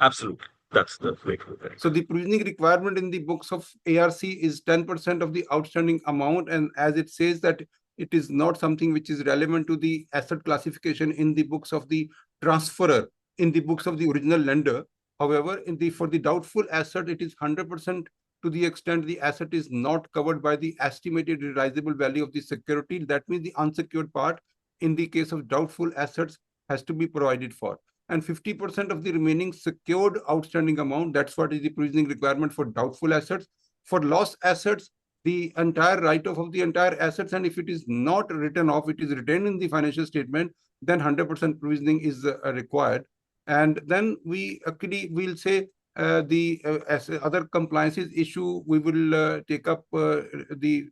[SPEAKER 2] Absolutely, that's the way to look at it.
[SPEAKER 1] So the provisioning requirement in the books of ARC is 10% of the outstanding amount, and as it says that it is not something which is relevant to the asset classification in the books of the transferor, in the books of the original lender. However, for the doubtful asset, it is 100% to the extent the asset is not covered by the estimated realizable value of the security. That means the unsecured part in the case of doubtful assets has to be provided for. And 50% of the remaining secured outstanding amount, that's what is the provisioning requirement for doubtful assets. For lost assets, the entire write-off of the entire assets, and if it is not written off, it is retained in the financial statement, then 100% provisioning is required. And then we actually will say as other compliances issue, we will take up the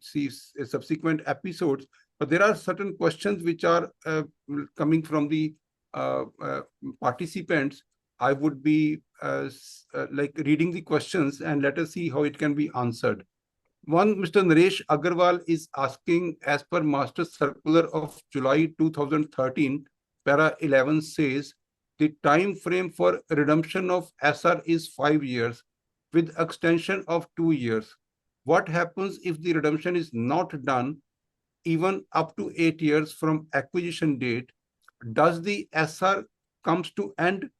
[SPEAKER 1] subsequent episodes. But there are certain questions which are coming from the participants. I would be like reading the questions, and let us see how it can be answered. One, Mr. Naresh Agarwal is asking, as per Master Circular of July 2013, para 11 says, the time frame for redemption of SR is 5 years with extension of 2 years. what happens if the redemption is not done even up to 8 years from acquisition date? Does the SR comes to end?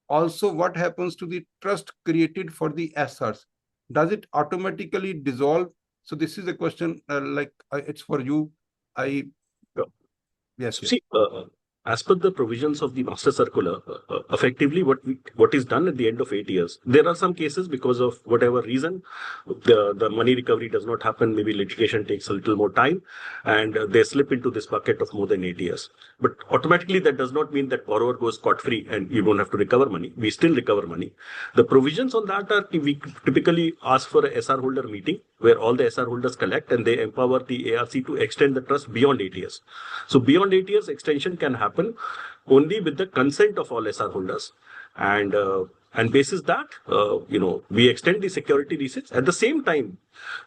[SPEAKER 1] Also, what happens to the trust created for the SRs? Does it automatically dissolve? So this is a question it's for you. Yes.
[SPEAKER 2] See, as per the provisions of the master circular, effectively what is done at the end of 8 years, there are some cases because of whatever reason, the money recovery does not happen, maybe litigation takes a little more time, and they slip into this bucket of more than 8 years. But automatically that does not mean that borrower goes scot-free and you don't have to recover money. We still recover money. The provisions on that are, we typically ask for a SR holder meeting where all the SR holders collect and they empower the ARC to extend the trust beyond 8 years. So beyond 8 years, extension can happen only with the consent of all SR holders. And basis that, we extend the security receipts. At the same time,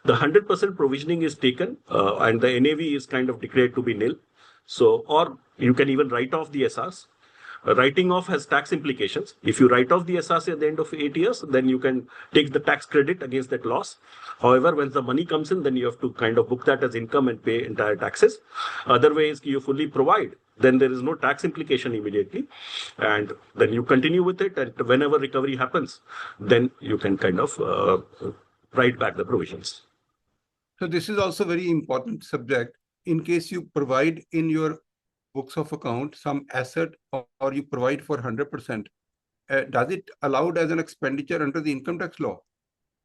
[SPEAKER 2] the 100% provisioning is taken and the NAV is kind of declared to be nil. So, or you can even write off the SRs. Writing off has tax implications. If you write off the SRs at the end of 8 years, then you can take the tax credit against that loss. However, when the money comes in, then you have to kind of book that as income and pay entire taxes. Otherwise, you fully provide, then there is no tax implication immediately. And then you continue with it. And whenever recovery happens, then you can kind of write back the provisions.
[SPEAKER 1] So this is also very important subject. In case you provide in your books of account some asset or you provide for 100%, does it allowed as an expenditure under the income tax law?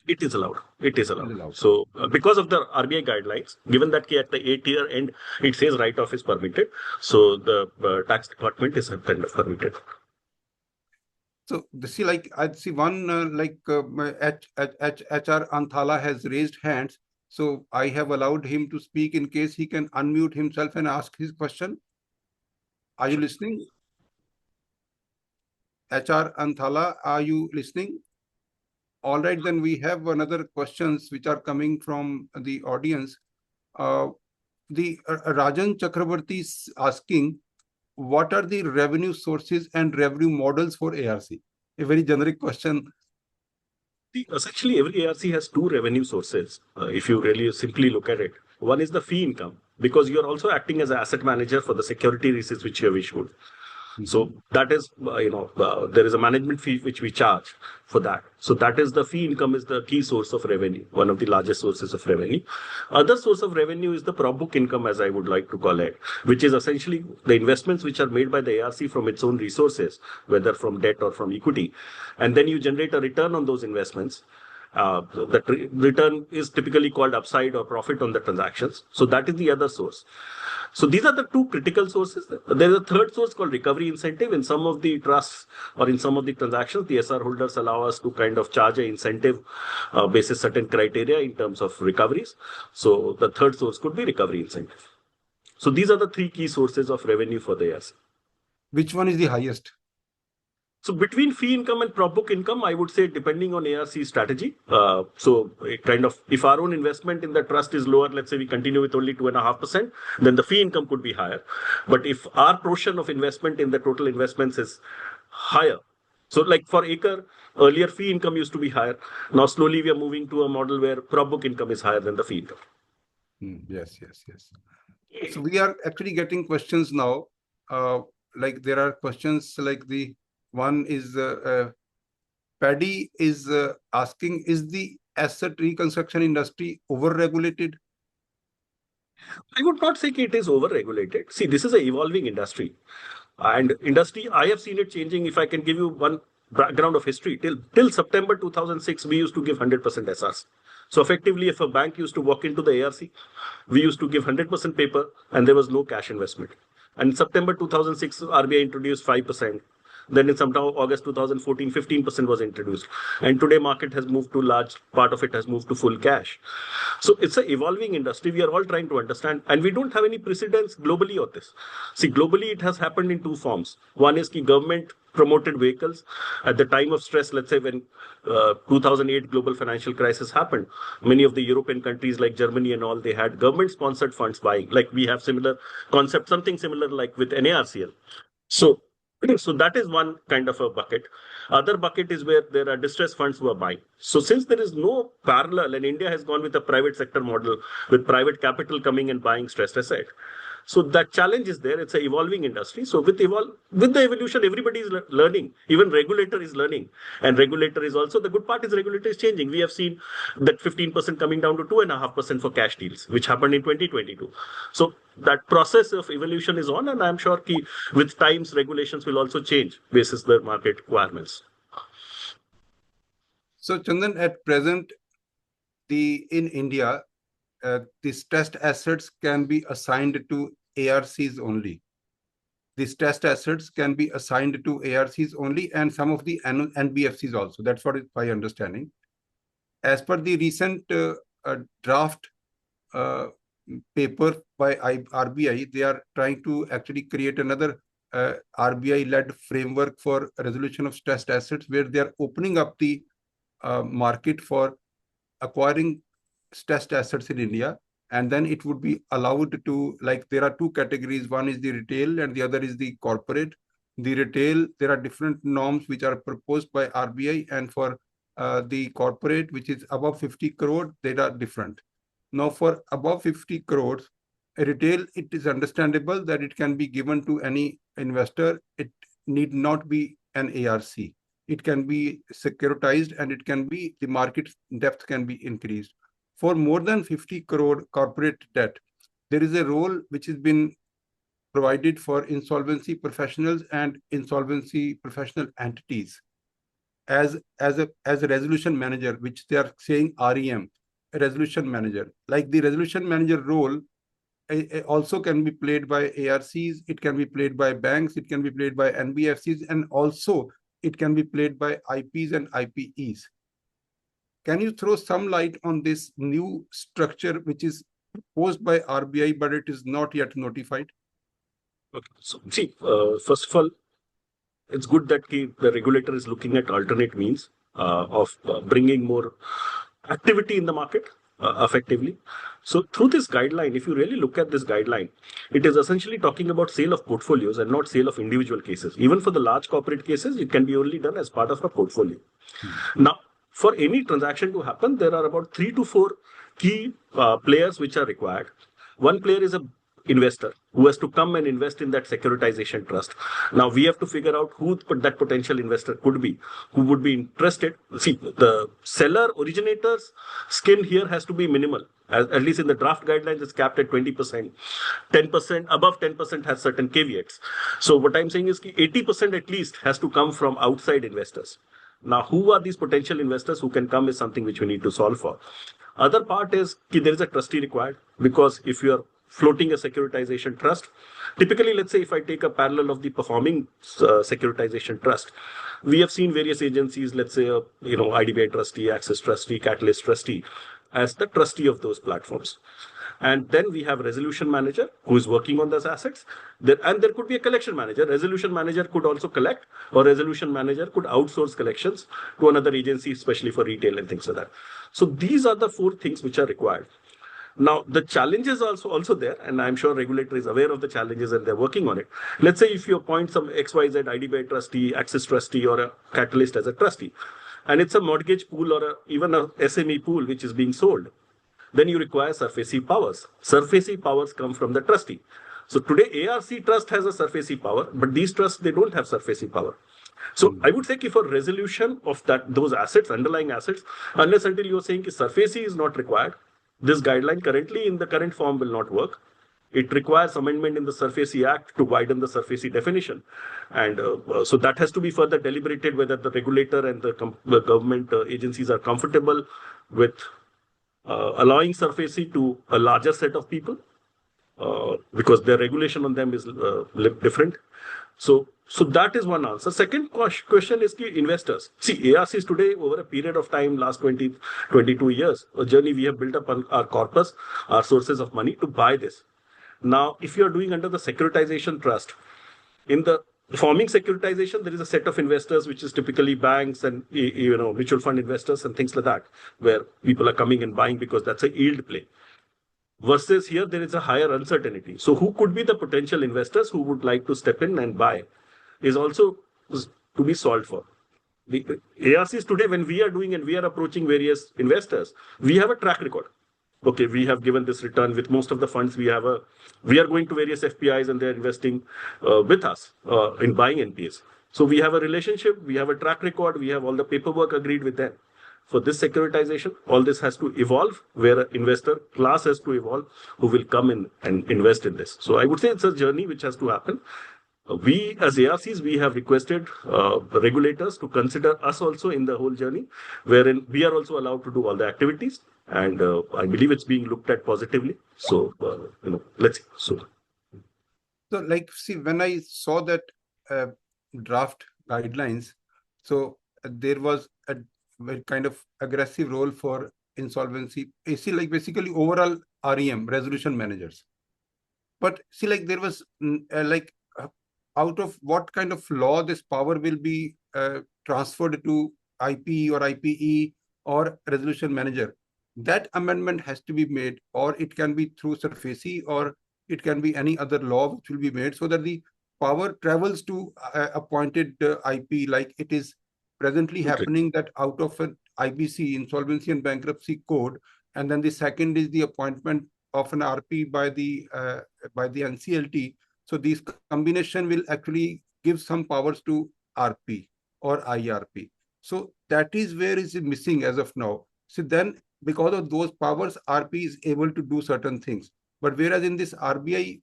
[SPEAKER 2] It is allowed. It is allowed. So because of the RBI guidelines, given that at the 8-year end, it says write-off is permitted. So the tax department is kind of permitted.
[SPEAKER 1] So see, like I see one HR Anthala has raised hands. So I have allowed him to speak in case he can unmute himself and ask his question. Are you listening? HR Anthala, are you listening? All right, then we have another questions which are coming from the audience. The Rajan Chakrabarti is asking, what are the revenue sources and revenue models for ARC? A very generic question.
[SPEAKER 2] Essentially, every ARC has two revenue sources. If you really simply look at it, one is the fee income, because you are also acting as an asset manager for the security receipts which you have issued. So that is, there is a management fee which we charge for that. So that is the fee income is the key source of revenue, one of the largest sources of revenue. Other source of revenue is the prop book income, as I would like to call it, which is essentially the investments which are made by the ARC from its own resources, whether from debt or from equity. And then you generate a return on those investments. The return is typically called upside or profit on the transactions. So that is the other source. So these are the two critical sources. There is a third source called recovery incentive. In some of the trusts or in some of the transactions, the SR holders allow us to kind of charge an incentive basis certain criteria in terms of recoveries. So the third source could be recovery incentive. So these are the three key sources of revenue for the ARC.
[SPEAKER 1] Which one is the highest?
[SPEAKER 2] So between fee income and prop book income, I would say depending on ARC strategy. If our own investment in the trust is lower, let's say we continue with only 2.5%, then the fee income could be higher. But if our portion of investment in the total investments is higher, so like for Acre, earlier fee income used to be higher. Now slowly we are moving to a model where prop book income is higher than the fee income.
[SPEAKER 1] Yes. So we are actually getting questions now. There are questions like the one is Paddy is asking, is the asset reconstruction industry over-regulated?
[SPEAKER 2] I would not say it is over-regulated. See, this is an evolving industry. And industry, I have seen it changing. If I can give you one background of history, till September 2006, we used to give 100% SRs. So effectively, if a bank used to walk into the ARC, we used to give 100% paper and there was no cash investment. And in September 2006, RBI introduced 5%. Then in sometime August 2014, 15% was introduced. And today market has moved to large part of it has moved to full cash. So it's an evolving industry. We are all trying to understand. And we don't have any precedents globally on this. See, globally, it has happened in two forms. One is the government promoted vehicles. At the time of stress, let's say when 2008 global financial crisis happened, many of the European countries like Germany and all, they had government-sponsored funds buying. Like we have similar concept, something similar like with NARCL. So So that is one kind of a bucket. Other bucket is where there are distressed funds who are buying. So since there is no parallel, and India has gone with a private sector model with private capital coming and buying stressed asset. So that challenge is there. It's an evolving industry. So with the evolution, everybody is learning. Even regulator is learning, and regulator is also, the good part is regulator is changing. We have seen that 15% coming down to 2.5% for cash deals, which happened in 2022. So that process of evolution is on, and I'm sure with times regulations will also change basis the market requirements.
[SPEAKER 1] So Chandan, at present, in India, the stressed assets can be assigned to ARCs only. The stressed assets can be assigned to ARCs only, and some of the NBFCs also. That's what is my understanding. As per the recent draft paper by RBI, they are trying to actually create another RBI-led framework for resolution of stressed assets, where they are opening up the market for acquiring stressed assets in India, and then it would be allowed to, like, there are two categories. One is the retail and the other is the corporate. The retail, there are different norms which are proposed by RBI, and for the corporate, which is above 50 crore, they are different. Now, for above 50 crores, retail, it is understandable that it can be given to any investor. It need not be an ARC. It can be securitized, and it can be, the market depth can be increased. For more than 50 crore corporate debt, there is a role which has been provided for insolvency professionals and insolvency professional entities as a resolution manager, which they are saying REM, a resolution manager. Like, the resolution manager role also can be played by ARCs, it can be played by banks, it can be played by NBFCs, and also it can be played by IPs and IPEs. Can you throw some light on this new structure which is proposed by RBI, but it is not yet notified?
[SPEAKER 2] Okay. So see, first of all, it's good that the regulator is looking at alternate means of bringing more activity in the market effectively. So through this guideline, if you really look at this guideline, it is essentially talking about sale of portfolios and not sale of individual cases. Even for the large corporate cases, it can be only done as part of a portfolio. Now, for any transaction to happen, there are about 3 to 4 key players which are required. One player is an investor who has to come and invest in that securitization trust. Now we have to figure out who that potential investor could be, who would be interested. See, the seller originator's skin here has to be minimal. At least in the draft guidelines, it's capped at 20%. 10%, above 10% has certain caveats. So what I'm saying is 80% at least has to come from outside investors. Now, who are these potential investors who can come is something which we need to solve for. Other part is there is a trustee required, because if you are floating a securitization trust, typically, let's say if I take a parallel of the performing securitization trust, we have seen various agencies, let's say, IDBI trustee, Access trustee, Catalyst trustee, as the trustee of those platforms. And then we have resolution manager who is working on those assets. And there could be a collection manager. Resolution manager could also collect, or resolution manager could outsource collections to another agency, especially for retail and things like that. So these are the 4 things which are required. Now, the challenges are also there, and I'm sure regulator is aware of the challenges and they're working on it. Let's say if you appoint some XYZ IDBI trustee, Access trustee, or a Catalyst as a trustee, and it's a mortgage pool or even a SME pool which is being sold, then you require SurfaceE powers. SurfaceE powers come from the trustee. So today ARC trust has a SurfaceE power, but these trusts, they don't have SurfaceE power. So I would say for resolution of those assets, underlying assets, unless until you're saying SurfaceE is not required, this guideline currently in the current form will not work. It requires amendment in the SurfaceE Act to widen the SurfaceE definition. And so that has to be further deliberated whether the regulator and the government agencies are comfortable with allowing SurfaceE to a larger set of people, because their regulation on them is different. So that is one answer. Second question is investors. See, ARCs today, over a period of time, last 22 years, a journey we have built up on our corpus, our sources of money to buy this. Now, if you are doing under the securitization trust, in the forming securitization, there is a set of investors, which is typically banks and mutual fund investors and things like that, where people are coming and buying because that's a yield play. Versus here, there is a higher uncertainty. So who could be the potential investors who would like to step in and buy? is also to be solved for. The ARCs today, when we are doing and we are approaching various investors, we have a track record. Okay, we have given this return with most of the funds. We are going to various FPIs and they're investing with us in buying NPAs. So we have a relationship, we have a track record, we have all the paperwork agreed with them. For this securitization, all this has to evolve, where an investor class has to evolve, who will come in and invest in this. So I would say it's a journey which has to happen. We as ARCs, we have requested the regulators to consider us also in the whole journey, wherein we are also allowed to do all the activities. And I believe it's being looked at positively. So, let's see.
[SPEAKER 1] So, see, when I saw that draft guidelines, so there was a very kind of aggressive role for insolvency. You see, basically overall REM, resolution managers. But see, there was out of what kind of law this power will be transferred to IPE or IPE or resolution manager. That amendment has to be made, or it can be through SARFAESI, or it can be any other law which will be made, so that the power travels to appointed IP, like it is presently happening, that out of an IBC, Insolvency and Bankruptcy Code, and then the second is the appointment of an RP by the NCLT. So this combination will actually give some powers to RP or IRP. So that is where is missing as of now. So then, because of those powers, RP is able to do certain things. But whereas in this RBI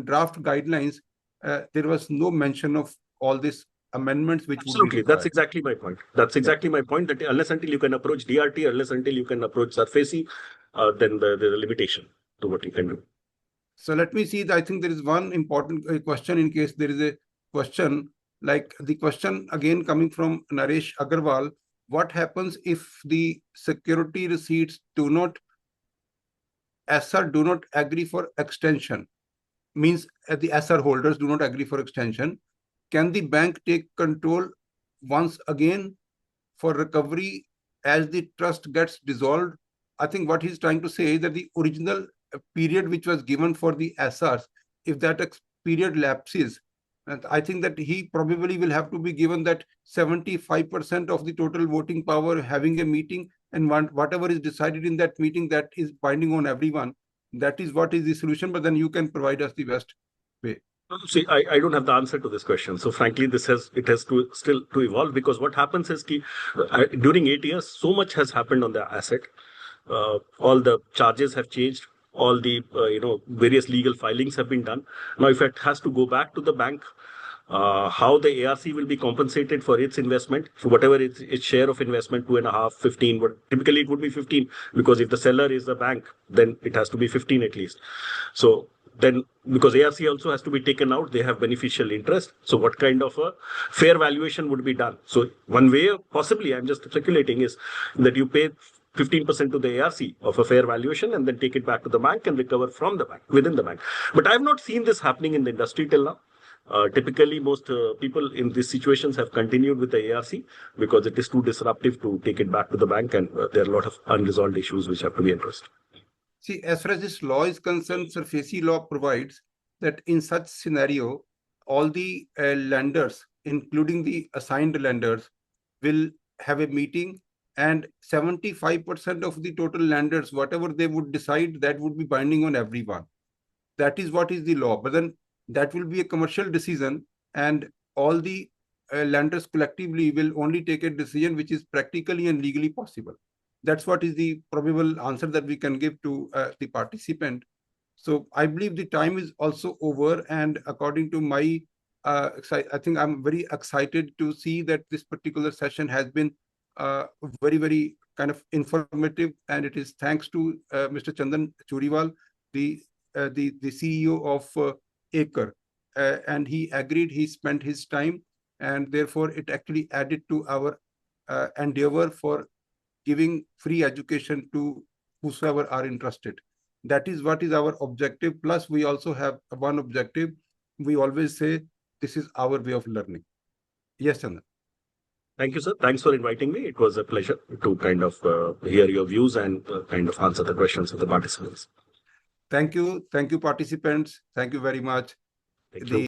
[SPEAKER 1] draft guidelines, there was no mention of all these amendments which
[SPEAKER 2] absolutely
[SPEAKER 1] would be
[SPEAKER 2] required. That's exactly my point. That's exactly my point, that unless until you can approach DRT, unless until you can approach SARFAESI, then there's a limitation to what you can do.
[SPEAKER 1] So let me see. I think there is one important question, in case there is a question, like the question again coming from Naresh Agarwal. What happens if the security receipts do not agree for extension? Means the SR holders do not agree for extension. Can the bank take control once again for recovery as the trust gets dissolved? I think what he's trying to say is that the original period which was given for the SRs, if that period lapses, and I think that he probably will have to be given that 75% of the total voting power, having a meeting, and whatever is decided in that meeting, that is binding on everyone. That is what is the solution, but then you can provide us the best way.
[SPEAKER 2] See, I don't have the answer to this question. So frankly, it has to still to evolve, because what happens is during 8 years, so much has happened on the asset. All the charges have changed. All the various legal filings have been done. Now, if it has to go back to the bank, how the ARC will be compensated for its investment, so whatever its share of investment, 2.5, 15, but typically it would be 15, because if the seller is the bank, then it has to be 15 at least. So then, because ARC also has to be taken out, they have beneficial interest. So what kind of a fair valuation would be done? So one way, possibly, I'm just speculating, is that you pay 15% to the ARC of a fair valuation and then take it back to the bank and recover from the bank, within the bank. But I have not seen this happening in the industry till now. Typically, most people in these situations have continued with the ARC because it is too disruptive to take it back to the bank, and there are a lot of unresolved issues which have to be addressed.
[SPEAKER 1] See, as far as this law is concerned, SARFAESI law provides that in such scenario, all the lenders, including the assigned lenders, will have a meeting, and 75% of the total lenders, whatever they would decide, that would be binding on everyone. That is what is the law. But then that will be a commercial decision, and all the lenders collectively will only take a decision which is practically and legally possible. That's what is the probable answer that we can give to the participant. So I believe the time is also over, and according to my, I think I'm very excited to see that this particular session has been very, very kind of informative, and it is thanks to Mr. Chandan Churiwal, the CEO of Acre, and he agreed. He spent his time, and therefore it actually added to our endeavor for giving free education to whosoever are interested. That is what is our objective. Plus, we also have one objective. We always say this is our way of learning. Yes, Chandan.
[SPEAKER 2] Thank you, sir. Thanks for inviting me. It was a pleasure to kind of hear your views and kind of answer the questions of the participants.
[SPEAKER 1] Thank you. Thank you, participants. Thank you very much.
[SPEAKER 2] Thank you.